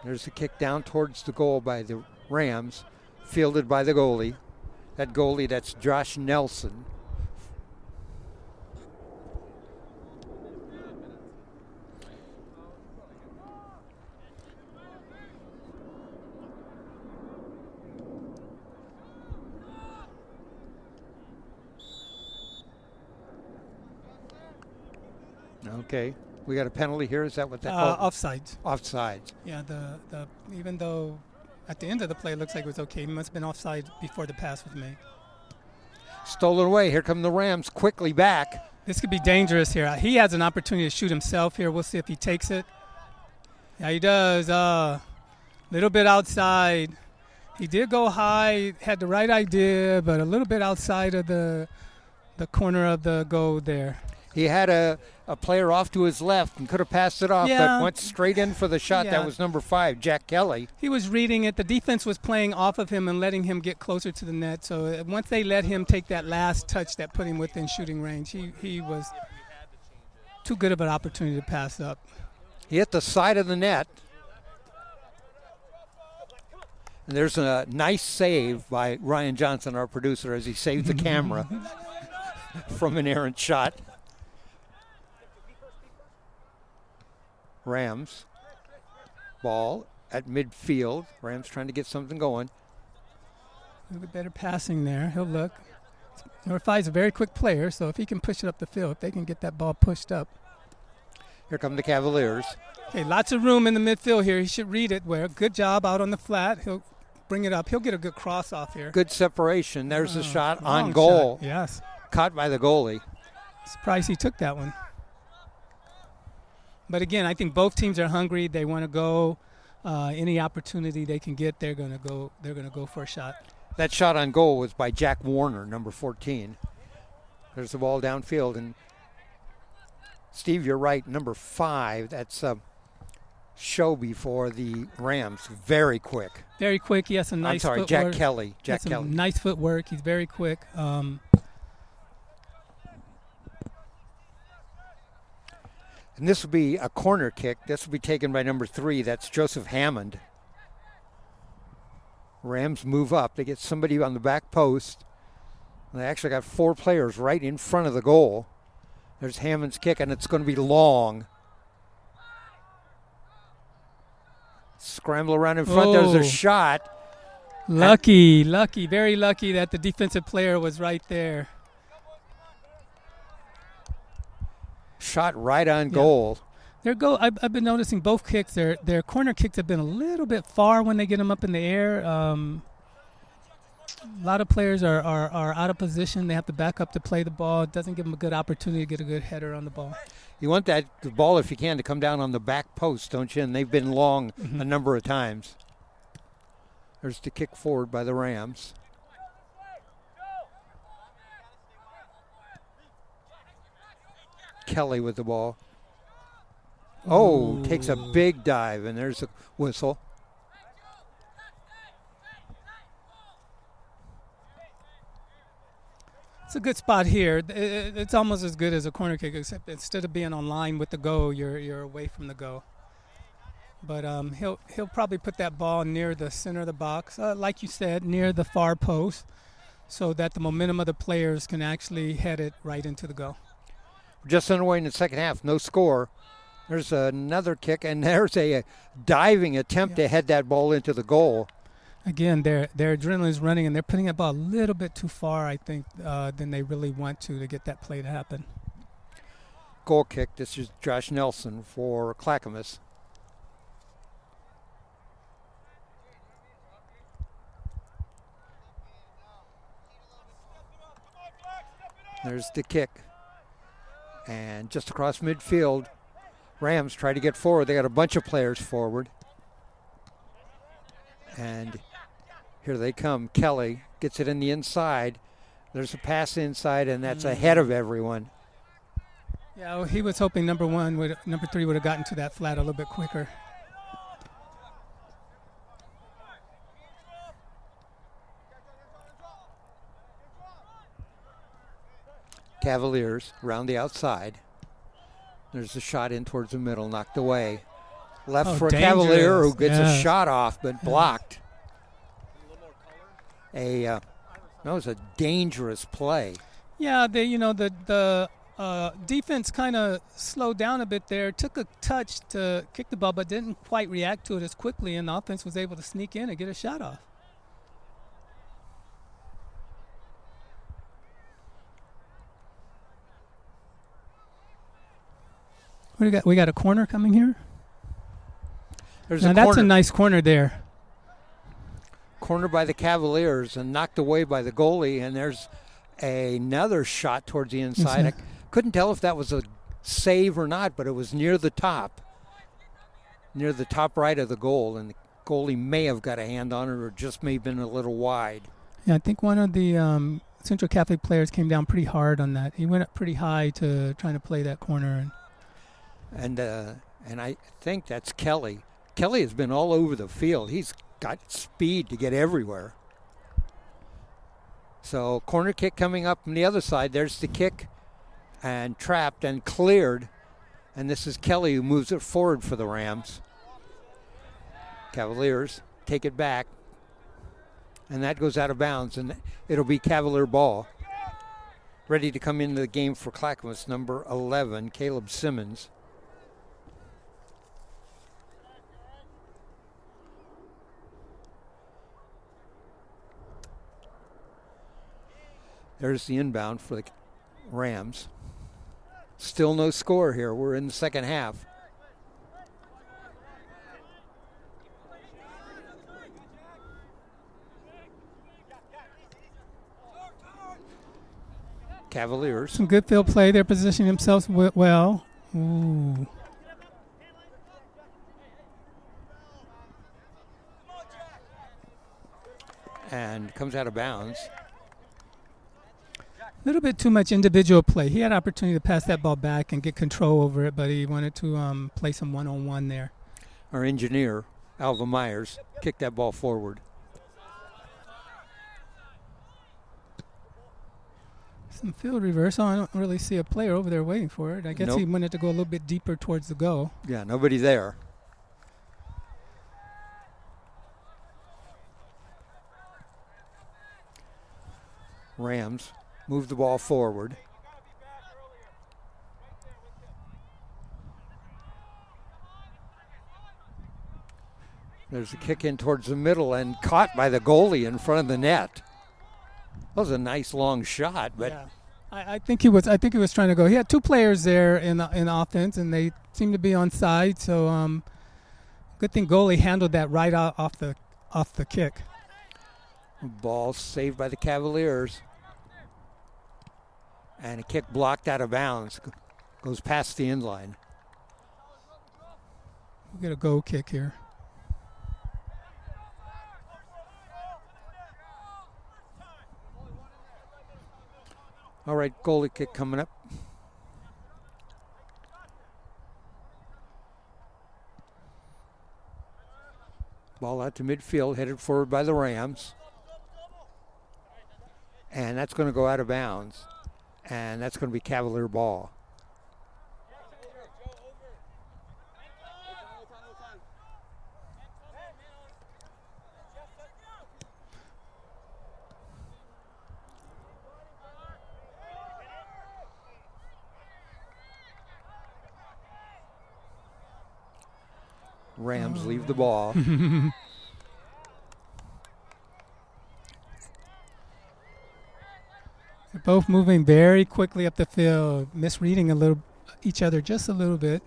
There's a kick down towards the goal by the Rams. fielded by the goalie. That goalie, that's Josh Nelson. Okay, we got a penalty here. Is that what that called? Offsides. Offsides. Yeah, the even though at the end of the play it looks like it was okay, he must have been offside before the pass was made. Stolen away. Here come the Rams quickly back. This could be dangerous here. He has an opportunity to shoot himself here. We'll see if he takes it. Yeah, he does. Little bit outside. He did go high, had the right idea, but a little bit outside of the corner of the goal there. He had a player off to his left and could have passed it off, Yeah. but went straight in for the shot. Yeah. That was number 5, Jack Kelly. He was reading it. The defense was playing off of him and letting him get closer to the net. So once they let him take that last touch that put him within shooting range, he was too good of an opportunity to pass up. He hit the side of the net. And there's a nice save by Ryan Johnson, our producer, as he saved the camera from an errant shot. Rams. Ball at midfield. Rams trying to get something going. A little bit better passing there. He'll look. Number 5 is a very quick player, so if he can push it up the field, if they can get that ball pushed up. Here come the Cavaliers. Okay, lots of room in the midfield here. He should read it. Where good job out on the flat. He'll bring it up. He'll get a good cross off here. Good separation. There's the shot on Long goal. shot. Yes. Caught by the goalie. Surprised he took that one. But again, I think both teams are hungry. They want to go. Any opportunity they can get, they're going to go. They're going to go for a shot. That shot on goal was by Jack Warner, number 14. There's the ball downfield, and Steve, you're right. Number 5. That's Shoby for the Rams. Very quick. Very quick. He has some nice. I'm sorry, footwork. Jack Kelly. He has some nice footwork. He's very quick. And this will be a corner kick. This will be taken by number 3. That's Joseph Hammond. Rams move up. They get somebody on the back post. And they actually got 4 players right in front of the goal. There's Hammond's kick, and it's going to be long. Scramble around in front. There's a shot. Lucky, very lucky that the defensive player was right there. Shot right on goal. I've been noticing both kicks. Their corner kicks have been a little bit far when they get them up in the air. A lot of players are out of position. They have to back up to play the ball. It doesn't give them a good opportunity to get a good header on the ball. You want the ball, if you can, to come down on the back post, don't you? And they've been long a number of times. There's the kick forward by the Rams. Kelly with the ball. Oh, takes a big dive, and there's a whistle. It's a good spot here. It's almost as good as a corner kick, except instead of being on line with the goal, you're away from the goal. But he'll probably put that ball near the center of the box, like you said, near the far post, so that the momentum of the players can actually head it right into the goal. Just underway in the second half, no score. There's another kick, and there's a diving attempt to head that ball into the goal. Again, their adrenaline is running, and they're putting that ball a little bit too far, I think, than they really want to get that play to happen. Goal kick. This is Josh Nelson for Clackamas. There's the kick. And just across midfield, Rams try to get forward. They got a bunch of players forward. And here they come. Kelly gets it in the inside. There's a pass inside, and that's ahead of everyone. Yeah, well, he was hoping number 3 would have gotten to that flat a little bit quicker. Cavaliers around the outside. There's a shot in towards the middle, knocked away. Left for a dangerous. Cavalier who gets a Yes. shot off, but blocked. that was a dangerous play. Yeah, the defense kind of slowed down a bit there. Took a touch to kick the ball, but didn't quite react to it as quickly, and the offense was able to sneak in and get a shot off. What do we got? We got a corner coming here. There's Now a that's corner, a nice corner there. corner by the Cavaliers and knocked away by the goalie, and there's another shot towards the inside. I couldn't tell if that was a save or not, but it was near the top right of the goal, and the goalie may have got a hand on it or just may have been a little wide. Yeah, I think one of the Central Catholic players came down pretty hard on that. He went up pretty high to trying to play that corner. And I think that's Kelly. Kelly has been all over the field. He's got speed to get everywhere. So corner kick coming up from the other side. There's the kick and trapped and cleared. And this is Kelly who moves it forward for the Rams. Cavaliers take it back. And that goes out of bounds. And it'll be Cavalier ball. Ready to come into the game for Clackamas, number 11, Caleb Simmons. There's the inbound for the Rams. Still no score here. We're in the second half. Cavaliers. Some good field play. They're positioning themselves well. Ooh. And comes out of bounds. A little bit too much individual play. He had opportunity to pass that ball back and get control over it, but he wanted to play some one-on-one there. Our engineer, Alva Myers, kicked that ball forward. Some field reversal. I don't really see a player over there waiting for it. I guess he wanted to go a little bit deeper towards the goal. Yeah, nobody there. Rams move the ball forward. There's a kick in towards the middle and caught by the goalie in front of the net. That was a nice long shot, but yeah. I think he was trying to go. He had two players there in offense, and they seemed to be on side. So good thing goalie handled that right off the kick. Ball saved by the Cavaliers. And a kick blocked out of bounds. Goes past the end line. We'll get a goal kick here. All right, goalie kick coming up. Ball out to midfield, headed forward by the Rams. And that's going to go out of bounds. And that's going to be Cavalier ball. Rams leave the ball. They're both moving very quickly up the field, misreading each other just a little bit.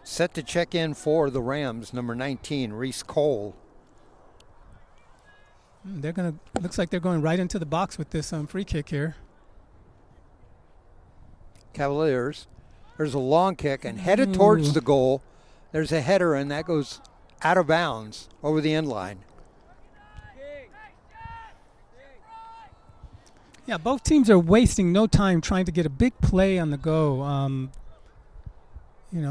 Set to check in for the Rams, number 19, Reese Cole. Looks like they're going right into the box with this free kick here. Cavaliers. There's a long kick and headed towards the goal. There's a header and that goes out of bounds over the end line. Yeah, both teams are wasting no time trying to get a big play on the go.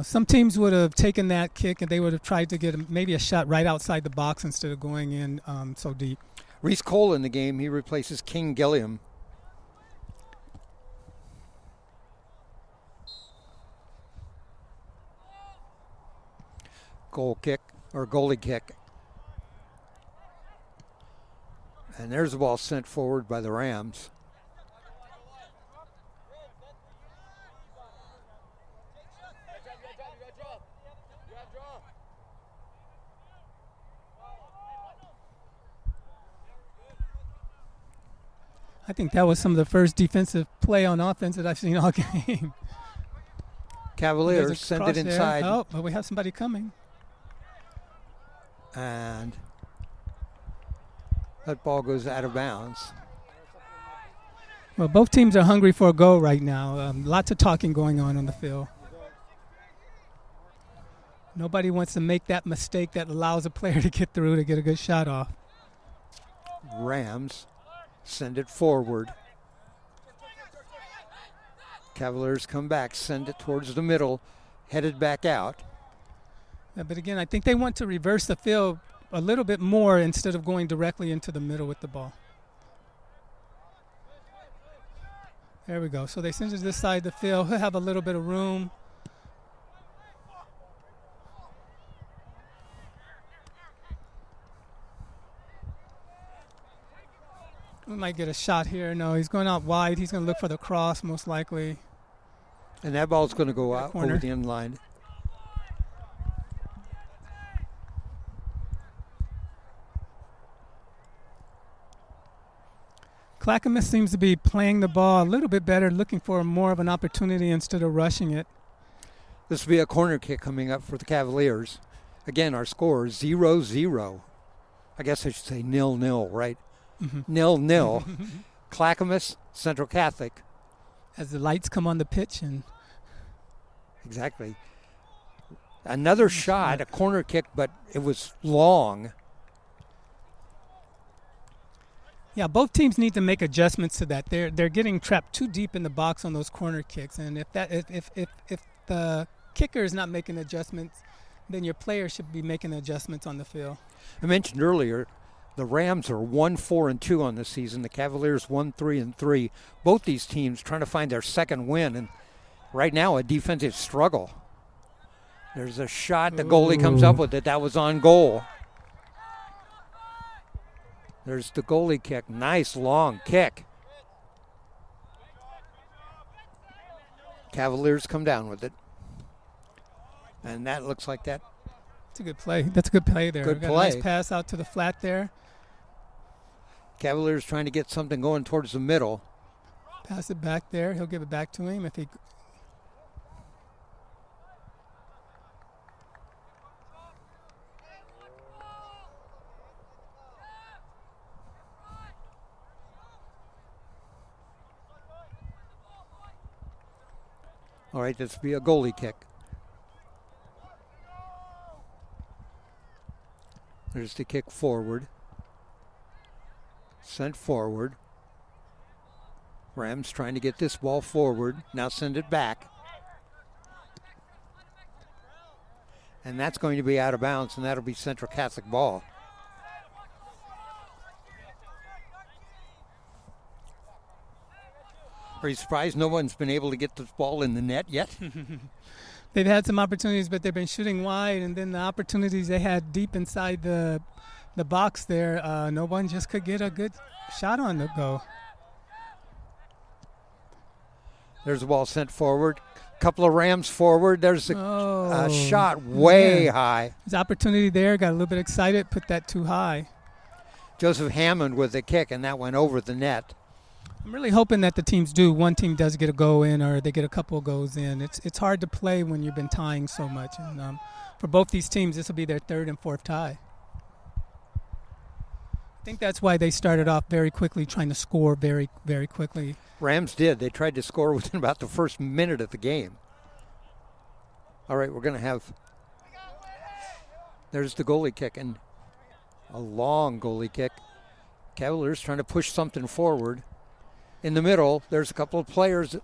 Some teams would have taken that kick and they would have tried to get maybe a shot right outside the box instead of going in so deep. Reese Cole in the game. He replaces King Gilliam. Goal kick or goalie kick. And there's the ball sent forward by the Rams. I think that was some of the first defensive play on offense that I've seen all game. Cavaliers send it inside. Oh, but we have somebody coming. And that ball goes out of bounds. Well, both teams are hungry for a goal right now. Lots of talking going on the field. Nobody wants to make that mistake that allows a player to get through to get a good shot off. Rams send it forward. Cavaliers come back, send it towards the middle, headed back out. Yeah, but again, I think they want to reverse the field a little bit more instead of going directly into the middle with the ball. There we go. So they send it to this side of the field. He'll have a little bit of room. We might get a shot here. No, he's going out wide. He's going to look for the cross, most likely. And that ball's going to go out corner. over the end line. Clackamas seems to be playing the ball a little bit better, looking for more of an opportunity instead of rushing it. This will be a corner kick coming up for the Cavaliers. Again, our score is 0-0. I guess I should say 0-0, right? 0-0. Clackamas, Central Catholic. As the lights come on the pitch. And Exactly. Another shot, a corner kick, but it was long. yeah, both teams need to make adjustments to that. They're getting trapped too deep in the box on those corner kicks, and if the kicker is not making adjustments, then your player should be making adjustments on the field. I mentioned earlier, the Rams are 1-4-2 on the season. The Cavaliers 1-3-3. Both these teams trying to find their second win, and right now a defensive struggle. There's a shot. The goalie comes up with it. That was on goal. There's the goalie kick. Nice long kick. Cavaliers come down with it. And that looks like that. It's a good play. That's a good play there. Good Got play. A nice pass out to the flat there. Cavaliers trying to get something going towards the middle. Pass it back there. He'll give it back to him if he. All right, this will be a goalie kick. There's the kick forward. Sent forward. Rams trying to get this ball forward. Now send it back. And that's going to be out of bounds, and that'll be Central Catholic ball. Are you surprised no one's been able to get this ball in the net yet? They've had some opportunities, but they've been shooting wide, and then the opportunities they had deep inside the box there, no one just could get a good shot on the go. There's the ball sent forward. Couple of Rams forward. There's a shot way high. His opportunity there, got a little bit excited, put that too high. Joseph Hammond with the kick, and that went over the net. I'm really hoping that one team does get a goal in, or they get a couple of goals in. It's hard to play when you've been tying so much. And for both these teams, this will be their third and fourth tie. I think that's why they started off very quickly, trying to score very, very quickly. Rams did. They tried to score within about the first minute of the game. All right, we're going to have... There's the goalie kick, and a long goalie kick. Cavaliers trying to push something forward. In the middle, there's a couple of players,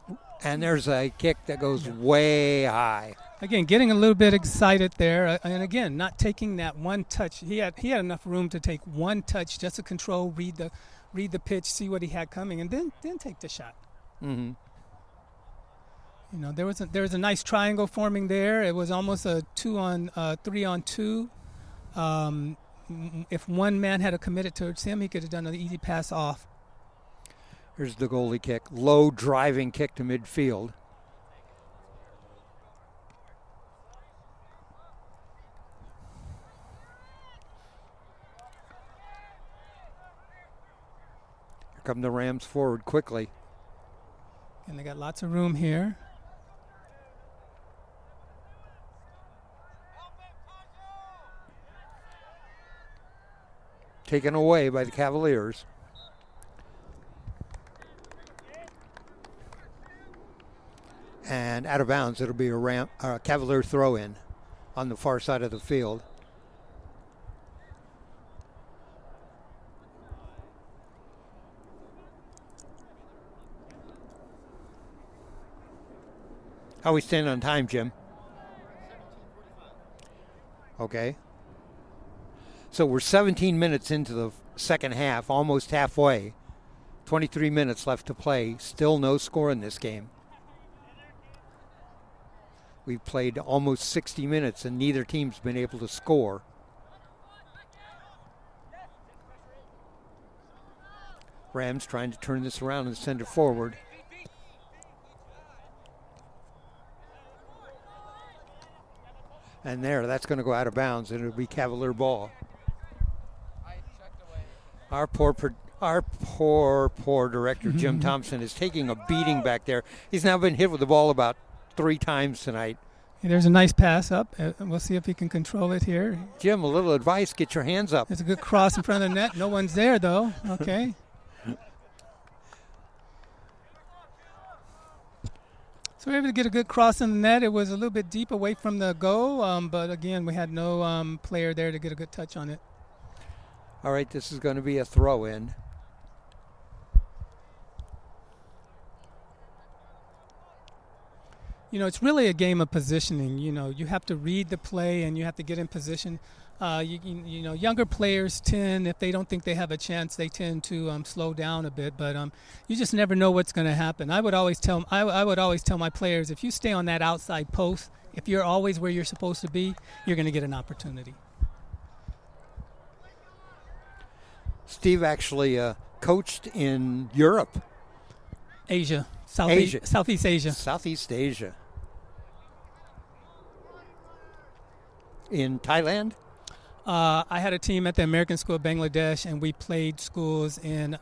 and there's a kick that goes way high. Again, getting a little bit excited there, and again, not taking that one touch. He had enough room to take one touch just to control, read the pitch, see what he had coming, and then take the shot. Mm-hmm. You know, there was a nice triangle forming there. It was almost a 3-on-2. if one man had committed towards him, he could have done an easy pass off. Here's the goalie kick. Low driving kick to midfield. Here come the Rams forward quickly. And they got lots of room here. Taken away by the Cavaliers. And out of bounds, it'll be a Cavalier throw-in on the far side of the field. How we stand on time, Jim? Okay. So we're 17 minutes into the second half, almost halfway. 23 minutes left to play. Still no score in this game. We've played almost 60 minutes and neither team's been able to score. Rams trying to turn this around and send it forward. And that's going to go out of bounds, and it'll be Cavalier ball. Our poor director, Jim Thompson, is taking a beating back there. He's now been hit with the ball about 3 times tonight. There's a nice pass up. We'll see if he can control it here. Jim, a little advice, get your hands up. There's a good cross in front of the net. No one's there, though. Okay. So we were able to get a good cross in the net. It was a little bit deep away from the goal, but again, we had no player there to get a good touch on it. All right, this is going to be a throw-in. You know, it's really a game of positioning. You know, you have to read the play and you have to get in position. You know, younger players tend, if they don't think they have a chance, they tend to slow down a bit. But you just never know what's going to happen. I would always tell my players, if you stay on that outside post, if you're always where you're supposed to be, you're going to get an opportunity. Steve actually coached in Europe. Asia. Southeast Asia. Southeast Asia. In Thailand? I had a team at the American School of Bangladesh, and we played schools in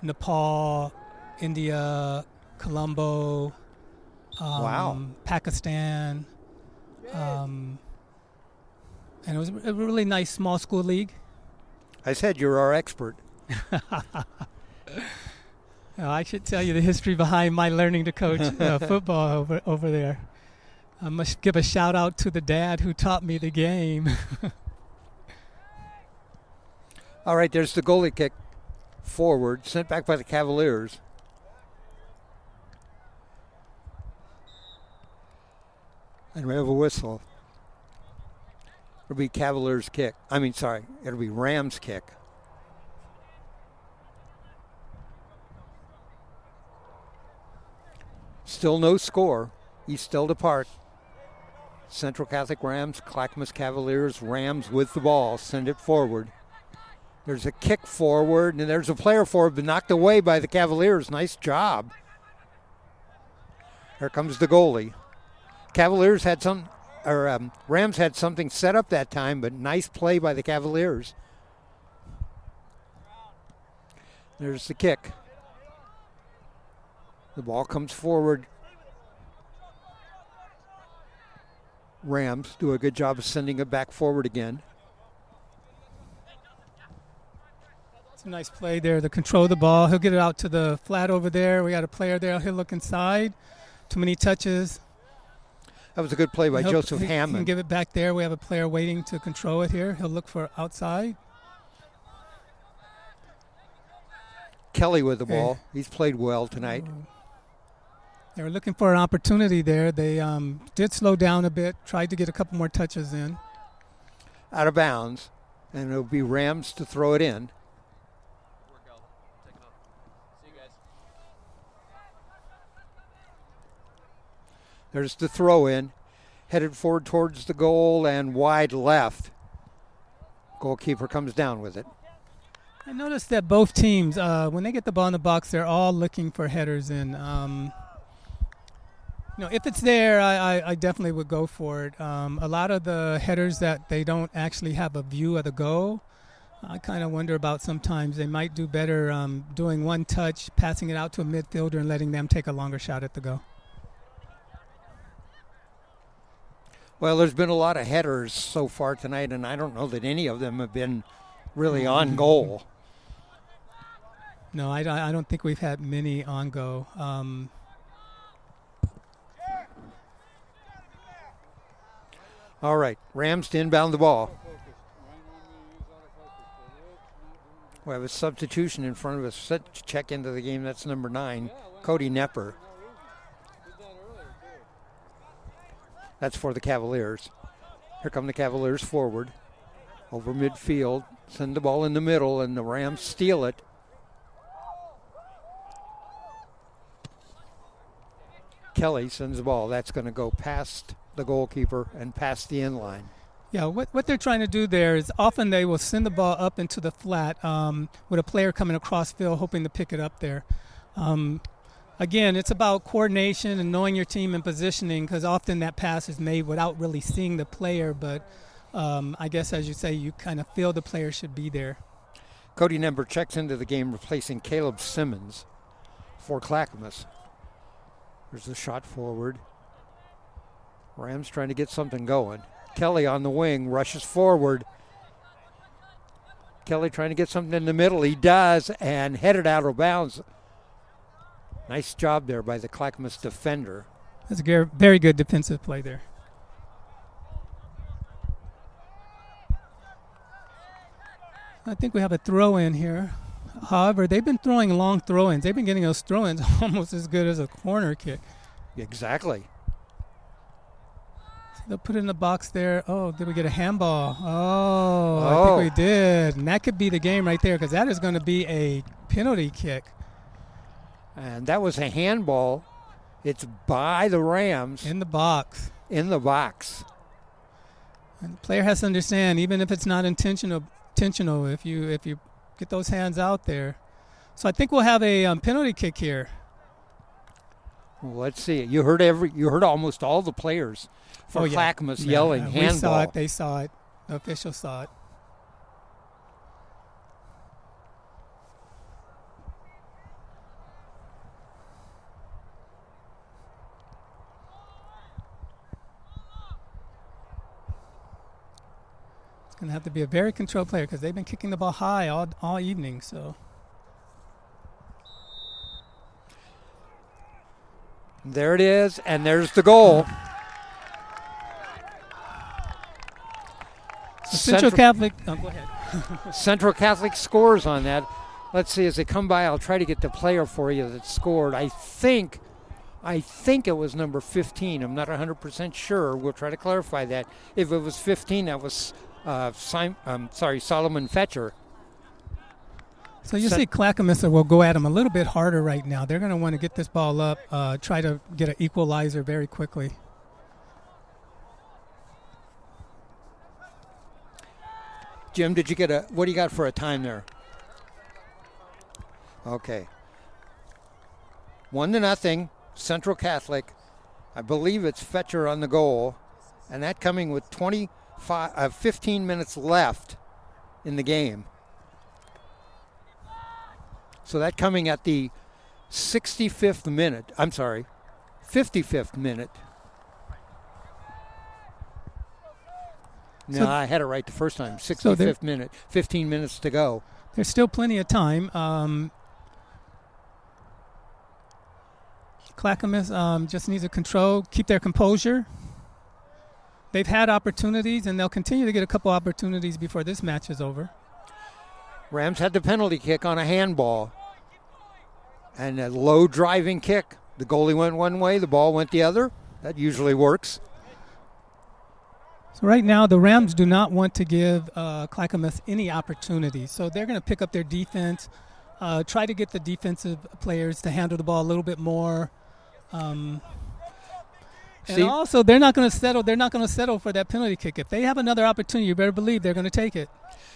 Nepal, India, Colombo, Pakistan. And it was a really nice small school league. I said you're our expert. I should tell you the history behind my learning to coach football over there. I must give a shout out to the dad who taught me the game. All right, there's the goalie kick forward, sent back by the Cavaliers. And we have a whistle. It'll be Cavaliers kick. It'll be Rams kick. Still no score. East Delta Park. Central Catholic Rams, Clackamas Cavaliers, Rams with the ball. Send it forward. There's a kick forward, and there's a player forward, but knocked away by the Cavaliers. Nice job. Here comes the goalie. Rams had something set up that time, but nice play by the Cavaliers. There's the kick. The ball comes forward. Rams do a good job of sending it back forward again. It's a nice play there to control the ball. He'll get it out to the flat over there. We got a player there. He'll look inside. Too many touches. That was a good play by Joseph Hammond. He can give it back there. We have a player waiting to control it here. He'll look for outside. Kelly with the ball. He's played well tonight. They were looking for an opportunity there. They did slow down a bit, tried to get a couple more touches in. Out of bounds, and it'll be Rams to throw it in. There's the throw in, headed forward towards the goal and wide left. Goalkeeper comes down with it. I noticed that both teams, when they get the ball in the box, they're all looking for headers in. If it's there, I definitely would go for it. A lot of the headers that they don't actually have a view of the goal, I kind of wonder about sometimes. They might do better doing one touch, passing it out to a midfielder and letting them take a longer shot at the goal. Well, there's been a lot of headers so far tonight, and I don't know that any of them have been really on goal. No, I don't think we've had many on go. All right, Rams to inbound the ball. We have a substitution in front of us set to check into the game. That's number 9, Cody Nepper. That's for the Cavaliers. Here come the Cavaliers forward. Over midfield. Send the ball in the middle, and the Rams steal it. Kelly sends the ball. That's going to go past the goalkeeper and past the end line. Yeah, what they're trying to do there is often they will send the ball up into the flat with a player coming across field hoping to pick it up there. Again, it's about coordination and knowing your team and positioning, because often that pass is made without really seeing the player, but I guess, as you say, you kind of feel the player should be there. Cody Nember checks into the game, replacing Caleb Simmons for Clackamas. There's the shot forward. Rams trying to get something going. Kelly on the wing, rushes forward. Kelly trying to get something in the middle. He does, and headed out of bounds. Nice job there by the Clackamas defender. That's a very good defensive play there. I think we have a throw-in here. However, they've been throwing long throw-ins. They've been getting those throw-ins almost as good as a corner kick. Exactly. So they'll put it in the box there. Oh, did we get a handball? I think we did. And that could be the game right there, because that is going to be a penalty kick. And that was a handball. It's by the Rams. In the box. In the box. And the player has to understand, even if it's not intentional, if you get those hands out there. So I think we'll have a penalty kick here. Well, let's see. You heard almost all the players for Clackamas yelling handball. We saw it. They saw it. The officials saw it. It's going to have to be a very controlled player, because they've been kicking the ball high all evening. So there it is, and there's the goal. Central Catholic. Oh, go ahead. Central Catholic scores on that. Let's see, as they come by, I'll try to get the player for you that scored. I think it was number 15. I'm not 100% sure. We'll try to clarify that. If it was 15, that was Solomon Fetcher. So you see Clackamas will go at them a little bit harder right now. They're going to want to get this ball up, try to get an equalizer very quickly. Jim, did you get what do you got for a time there? Okay. 1-0, Central Catholic. I believe it's Fetcher on the goal. And that coming with 15 minutes left in the game. So that coming at the 55th minute. I'm sorry, 55th minute. No, I had it right the first time. 65th minute, 15 minutes to go. There's still plenty of time. Clackamas just needs to keep their composure. They've had opportunities, and they'll continue to get a couple opportunities before this match is over. Rams had the penalty kick on a handball. And a low driving kick. The goalie went one way, the ball went the other. That usually works. So right now, the Rams do not want to give Clackamas any opportunities. So they're going to pick up their defense, try to get the defensive players to handle the ball a little bit more. And also, they're not going to settle. They're not going to settle for that penalty kick. If they have another opportunity, you better believe they're going to take it.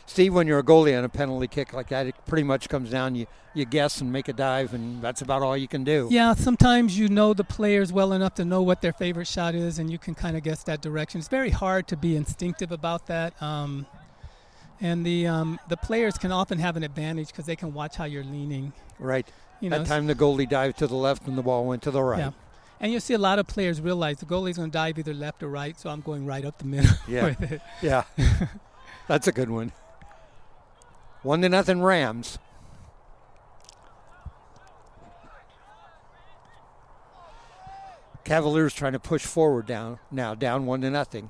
Steve, when you're a goalie on a penalty kick like that, it pretty much comes down, you guess and make a dive, and that's about all you can do. Yeah, sometimes you know the players well enough to know what their favorite shot is, and you can kind of guess that direction. It's very hard to be instinctive about that. And the players can often have an advantage because they can watch how you're leaning. Right. You know, That time the goalie dived to the left and the ball went to the right. Yeah. And you see a lot of players realize the goalie's going to dive either left or right, so I'm going right up the middle Yeah. with it. Yeah. That's a good one. 1-0 Rams. Cavaliers trying to push forward down 1-0.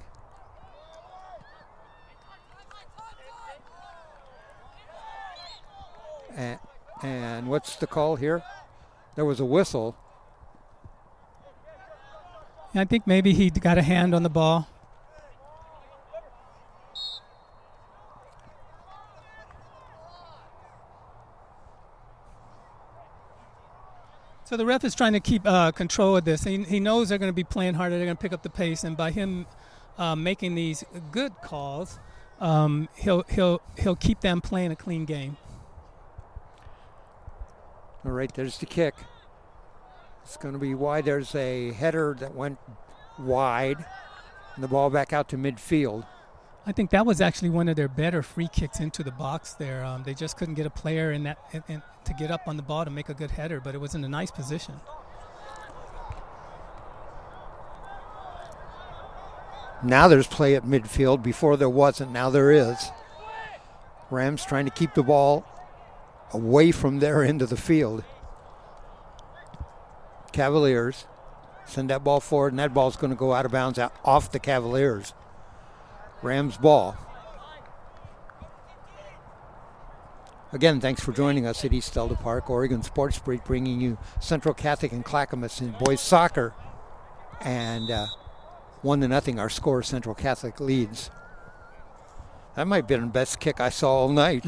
And what's the call here? There was a whistle. I think maybe he got a hand on the ball. So the ref is trying to keep control of this. He knows they're going to be playing harder. They're going to pick up the pace, and by him making these good calls, he'll keep them playing a clean game. All right, there's the kick. It's going to be wide. There's a header that went wide, and the ball back out to midfield. I think that was actually one of their better free kicks into the box there. They just couldn't get a player in that to get up on the ball to make a good header, but it was in a nice position. Now there's play at midfield. Before there wasn't. Now there is. Rams trying to keep the ball away from their end of the field. Cavaliers send that ball forward, and that ball's going to go out of bounds off the Cavaliers. Rams ball. Again, thanks for joining us at East Delta Park, Oregon Sports Break, bringing you Central Catholic and Clackamas in boys soccer. And 1-0, our score, Central Catholic leads. That might have been the best kick I saw all night.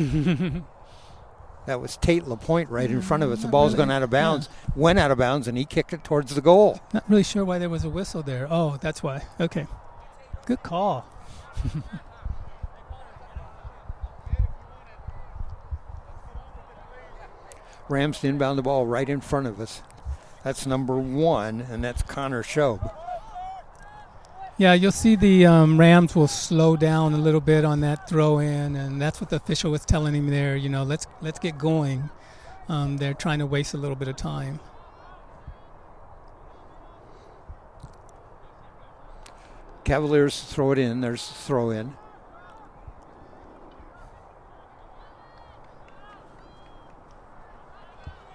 That was Tate LaPointe right in front of us. The ball's gone out of bounds, went out of bounds, and he kicked it towards the goal. Not really sure why there was a whistle there. Oh, that's why. Okay. Good call. Rams inbound the ball right in front of us. That's number 1, and that's Connor Shobe. Yeah, you'll see the Rams will slow down a little bit on that throw in, and that's what the official was telling him there. You know, let's get going. They're trying to waste a little bit of time. Cavaliers throw it in. There's a throw in.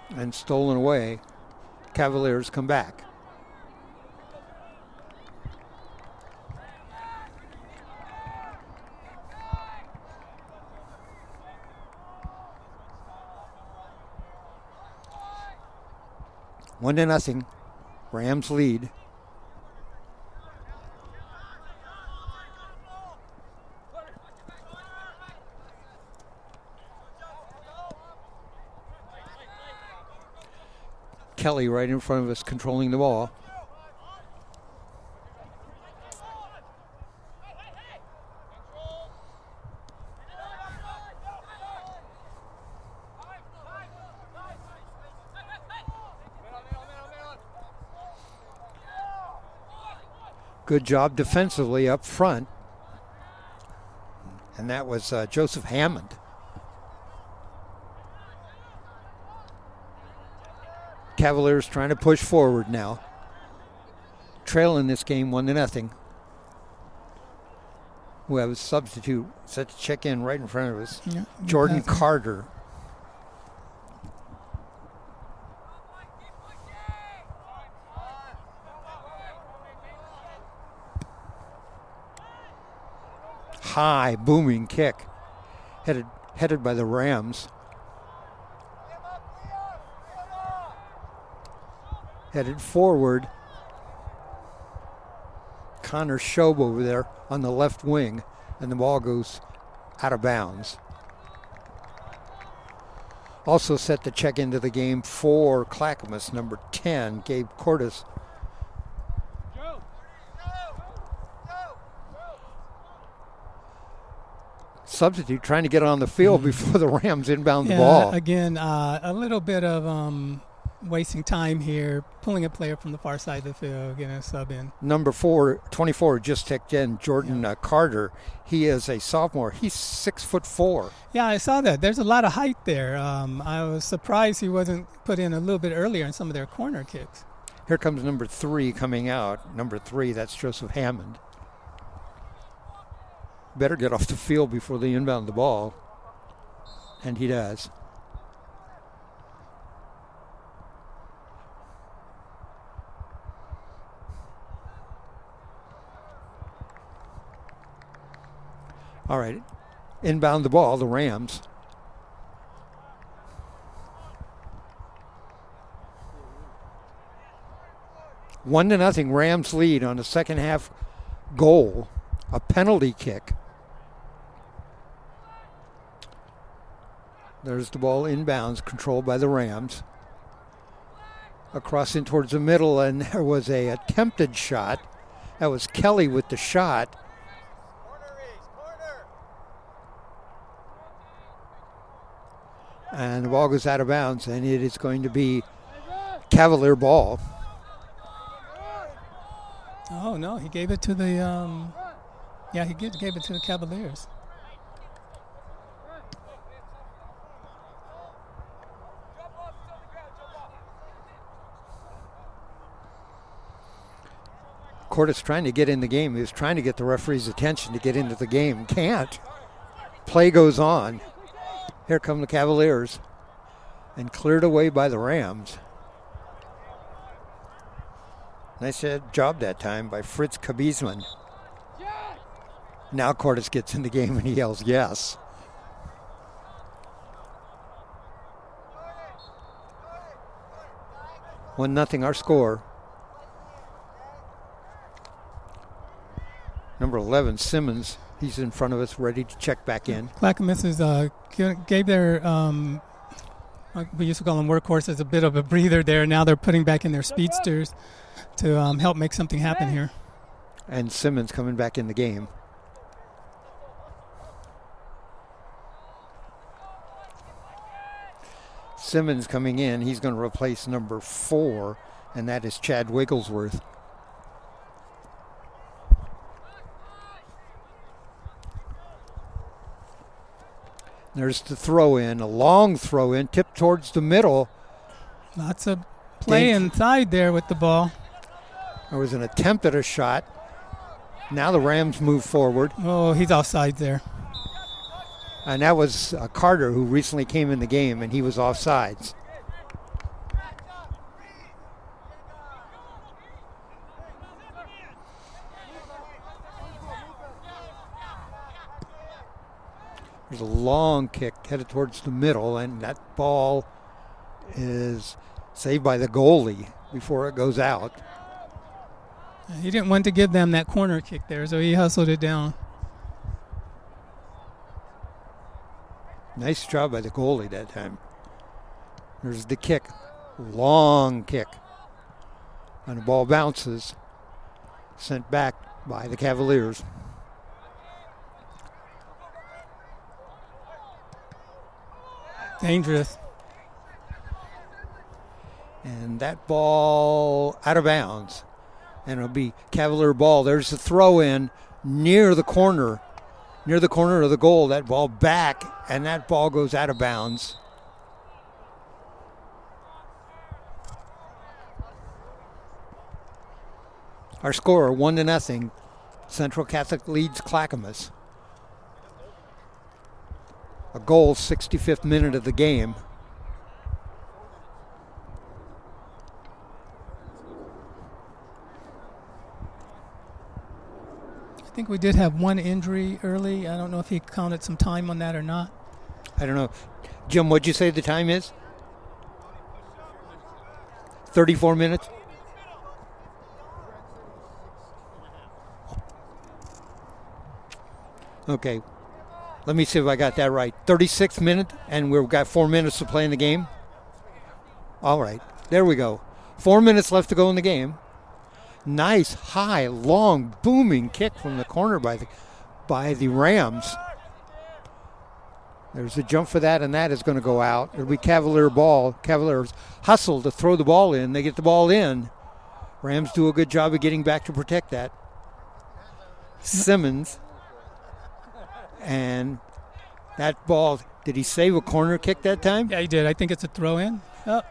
And stolen away. Cavaliers come back. One to nothing. Rams lead. Kelly right in front of us controlling the ball. Good job defensively up front. And that was Joseph Hammond. Cavaliers trying to push forward now. Trailing this game 1-0. We have a substitute set to check in right in front of us. Yeah, Jordan Carter. High booming kick headed by the Rams. Headed forward. Connor Shobe over there on the left wing, and the ball goes out of bounds. Also set to check into the game for Clackamas, number 10, Gabe Cordes. substitute trying to get on the field before the Rams inbound the Yeah, ball. again, a little bit of wasting time here, pulling a player from the far side of the field, getting a sub in. Number 24 just checked in, Jordan Carter. He is a sophomore. He's 6'4". Yeah, I saw that. There's a lot of height there. I was surprised he wasn't put in a little bit earlier in some of their corner kicks. Here comes number 3 coming out. Number 3, that's Joseph Hammond. Better get off the field before they inbound the ball. And he does. All right. Inbound the ball, the Rams. One to nothing Rams lead on the second half goal, a penalty kick. There's the ball inbounds, controlled by the Rams. Across in towards the middle, and there was a attempted shot. That was Kelly with the shot. And the ball goes out of bounds, and it is going to be Cavalier ball. Oh, no, he gave it to the he gave it to the Cavaliers. Cordes trying to get in the game. He was trying to get the referee's attention to get into the game. Can't. Play goes on. Here come the Cavaliers. And cleared away by the Rams. Nice job that time by Fritz Kabizman. Now Cordes gets in the game and he yells yes. One nothing our score. Number 11, Simmons. He's in front of us, ready to check back in. Clackamas gave their, we used to call them workhorses, a bit of a breather there. Now they're putting back in their speedsters to help make something happen here. And Simmons coming back in the game. Simmons coming in. He's going to replace number 4, and that is Chad Wigglesworth. There's the throw in, a long throw in, tipped towards the middle. Lots of play inside there with the ball. There was an attempt at a shot. Now the Rams move forward. Oh, he's offside there. And that was Carter, who recently came in the game, and he was offsides. There's a long kick headed towards the middle, and that ball is saved by the goalie before it goes out. He didn't want to give them that corner kick there, so he hustled it down. Nice job by the goalie that time. There's the kick. Long kick. And the ball bounces. Sent back by the Cavaliers. Dangerous. And that ball out of bounds. And it'll be Cavalier ball. There's the throw in near the corner of the goal. That ball back, and that ball goes out of bounds. Our score 1-0. Central Catholic leads Clackamas. A goal, 65th minute of the game. I think we did have one injury early. I don't know if he counted some time on that or not. I don't know. Jim, what'd you say the time is? 34 minutes? Okay. Let me see if I got that right. 36th minute, and we've got 4 minutes to play in the game. All right. There we go. 4 minutes left to go in the game. Nice, high, long, booming kick from the corner by the Rams. There's a jump for that, and that is going to go out. It'll be Cavalier ball. Cavaliers hustle to throw the ball in. They get the ball in. Rams do a good job of getting back to protect that. Simmons. And that ball, did he save a corner kick that time? Yeah, he did. I think it's a throw in. Oh.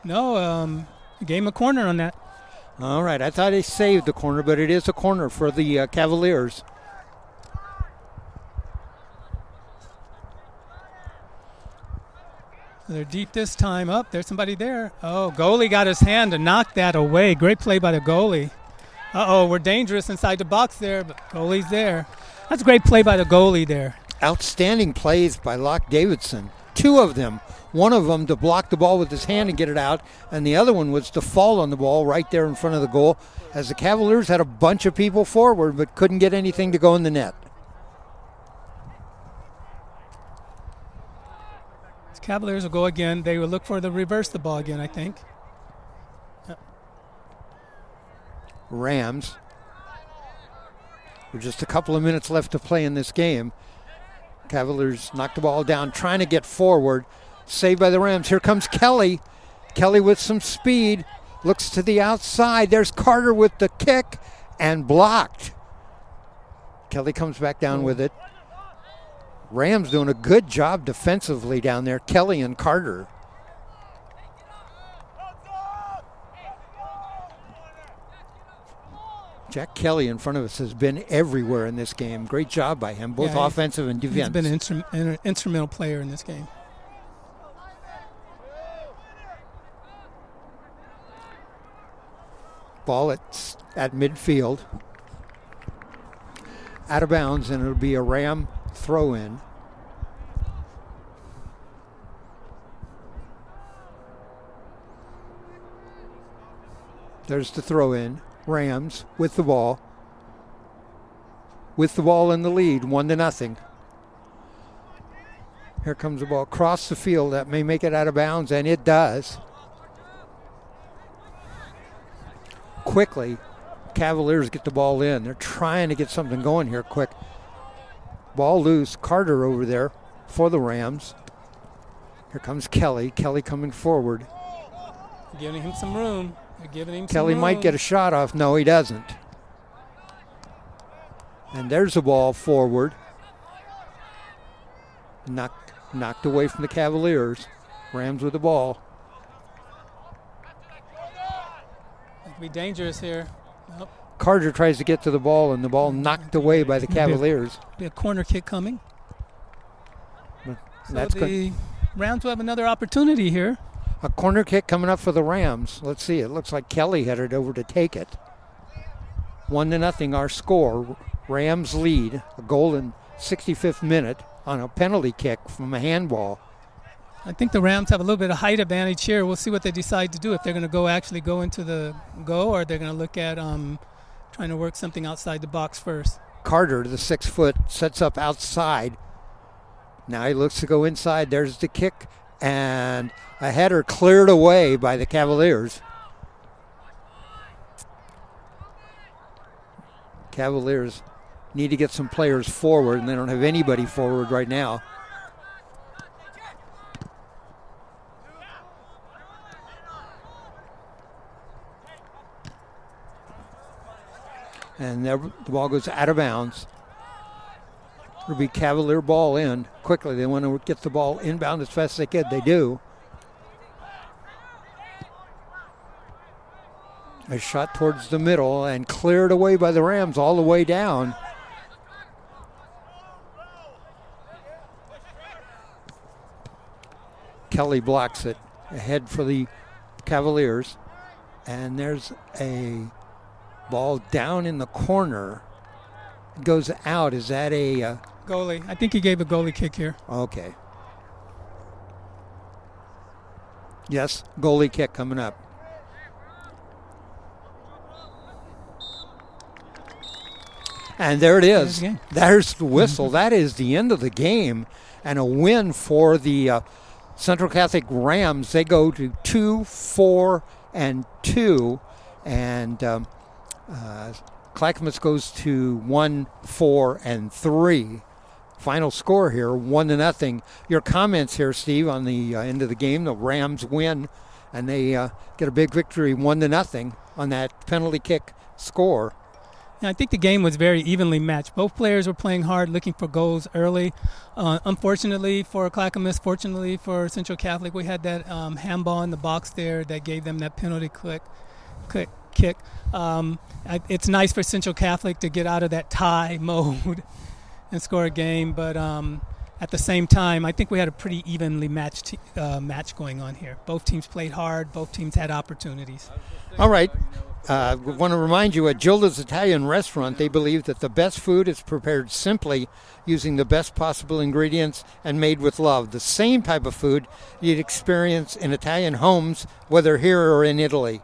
No, he gave him a corner on that. All right, I thought he saved the corner, but it is a corner for the Cavaliers. They're deep this time. Up, there's somebody there. Oh, goalie got his hand to knock that away. Great play by the goalie. Uh-oh, we're dangerous inside the box there, but goalie's there. That's a great play by the goalie there. Outstanding plays by Locke Davidson. 2 of them. One of them to block the ball with his hand and get it out, and the other one was to fall on the ball right there in front of the goal, as the Cavaliers had a bunch of people forward but couldn't get anything to go in the net. Cavaliers will go again. They will look for the reverse the ball again, I think. Yep. Rams. With just a couple of minutes left to play in this game. Cavaliers knock the ball down, trying to get forward. Saved by the Rams. Here comes Kelly. Kelly with some speed. Looks to the outside. There's Carter with the kick and blocked. Kelly comes back down with it. Rams doing a good job defensively down there, Kelly and Carter. Jack Kelly in front of us has been everywhere in this game. Great job by him, both offensive and defense. He's been an instrumental player in this game. Ball at midfield. Out of bounds, and it'll be a Ram throw in. There's the throw in. Rams with the ball. With the ball in the lead, 1-0. Here comes the ball across the field. That may make it out of bounds, and it does. Quickly, Cavaliers get the ball in. They're trying to get something going here quick. Ball loose. Carter over there for the Rams. Here comes Kelly. Kelly coming forward. Giving him some room. They're giving him Kelly some room. might get a shot off. No, he doesn't. And there's the ball forward. Knocked away from the Cavaliers. Rams with the ball. It could be dangerous here. Nope. Carter tries to get to the ball, and the ball knocked away by the Cavaliers. Be a corner kick coming. But So that's the Rams will have another opportunity here. a corner kick coming up for the Rams. Let's see. It looks like Kelly headed over to take it. 1-0 our score. Rams lead. A goal in 65th minute on a penalty kick from a handball. I think the Rams have a little bit of height advantage here. We'll see what they decide to do. If they're going to actually go into the go, or they're going to look at trying to work something outside the box first. Carter, the 6 foot, sets up outside. Now he looks to go inside. There's the kick, and a header cleared away by the Cavaliers. Cavaliers need to get some players forward, and they don't have anybody forward right now. And the ball goes out of bounds. It'll be Cavalier ball in. Quickly, they want to get the ball inbound as fast as they can. They do. A shot towards the middle and cleared away by the Rams all the way down. Kelly blocks it. Ahead for the Cavaliers. And there's a ball down in the corner. It goes out. Is that a... Goalie. I think he gave a goalie kick here. Okay. Yes, goalie kick coming up. And there it is. There's the whistle. That is the end of the game. And a win for the Central Catholic Rams. They go to 2-4-2. And Clackamas goes to 1-4-3 final score here, 1-0. Your comments here, Steve, on the end of the game. The Rams win, and they get a big victory, 1-0 on that penalty kick score. Yeah, I think the game was very evenly matched. Both players were playing hard, looking for goals early. Unfortunately for Clackamas, fortunately for Central Catholic, we had that handball in the box there that gave them that penalty kick. It's nice for Central Catholic to get out of that tie mode and score a game, but at the same time, I think we had a pretty evenly matched match going on here. Both teams played hard. Both teams had opportunities. All right. We want to remind you, at Gilda's Italian Restaurant, they believe that the best food is prepared simply using the best possible ingredients and made with love. The same type of food you'd experience in Italian homes, whether here or in Italy.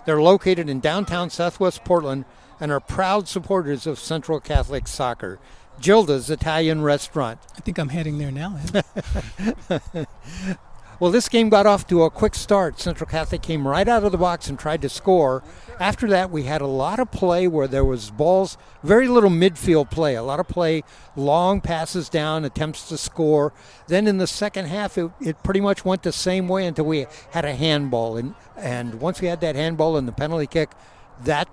They're located in downtown Southwest Portland and are proud supporters of Central Catholic soccer. Gilda's Italian Restaurant. I think I'm heading there now. Well, this game got off to a quick start. Central Catholic came right out of the box and tried to score. After that, we had a lot of play where there was balls, very little midfield play, a lot of play, long passes down, attempts to score. Then in the second half, it pretty much went the same way until we had a handball. And once we had that handball and the penalty kick, that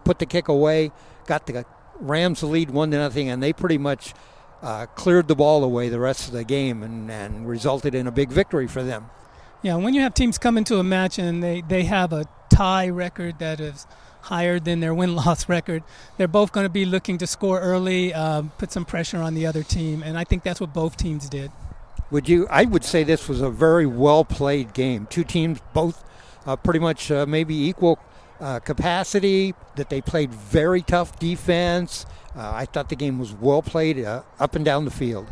put the kick away, got the Rams the lead 1-0, and they pretty much cleared the ball away the rest of the game and resulted in a big victory for them. Yeah, when you have teams come into a match and they have a tie record that is higher than their win-loss record, they're both going to be looking to score early, put some pressure on the other team, and I think that's what both teams did. I would say this was a very well-played game. Two teams both pretty much maybe equal capacity, that they played very tough defense. I thought the game was well played up and down the field.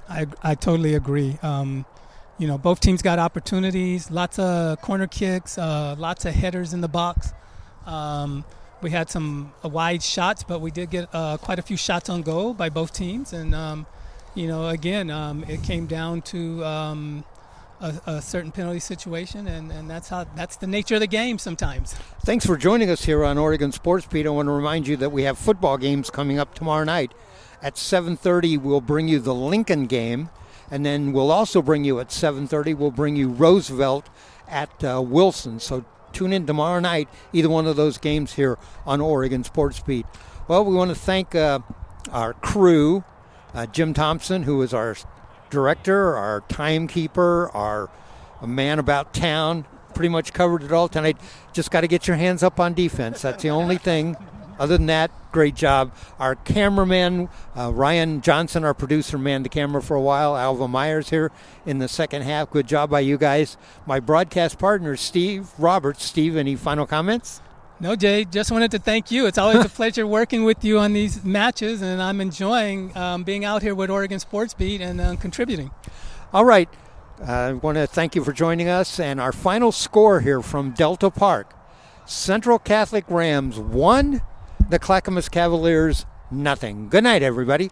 I totally agree. Both teams got opportunities, lots of corner kicks, lots of headers in the box. We had some wide shots, but we did get quite a few shots on goal by both teams. And, it came down to a certain penalty situation, and that's the nature of the game sometimes. Thanks for joining us here on Oregon Sports Beat. I want to remind you that we have football games coming up tomorrow night. At 7:30, we'll bring you the Lincoln game, and then we'll also bring you at 7:30, we'll bring you Roosevelt at Wilson. So tune in tomorrow night, either one of those games here on Oregon Sports Beat. Well, we want to thank our crew, Jim Thompson, who is our director, our timekeeper, our man about town. Pretty much covered it all tonight. Just got to get your hands up on defense. That's the only thing. Other than that, great job. Our cameraman, Ryan Johnson, our producer, manned the camera for a while. Alva Myers here in the second half. Good job by you guys. My broadcast partner, Steve Roberts. Steve, any final comments? No, Jay, just wanted to thank you. It's always a pleasure working with you on these matches, and I'm enjoying being out here with Oregon Sports Beat and contributing. All right. I want to thank you for joining us. And our final score here from Delta Park. Central Catholic Rams 1, the Clackamas Cavaliers 0. Good night, everybody.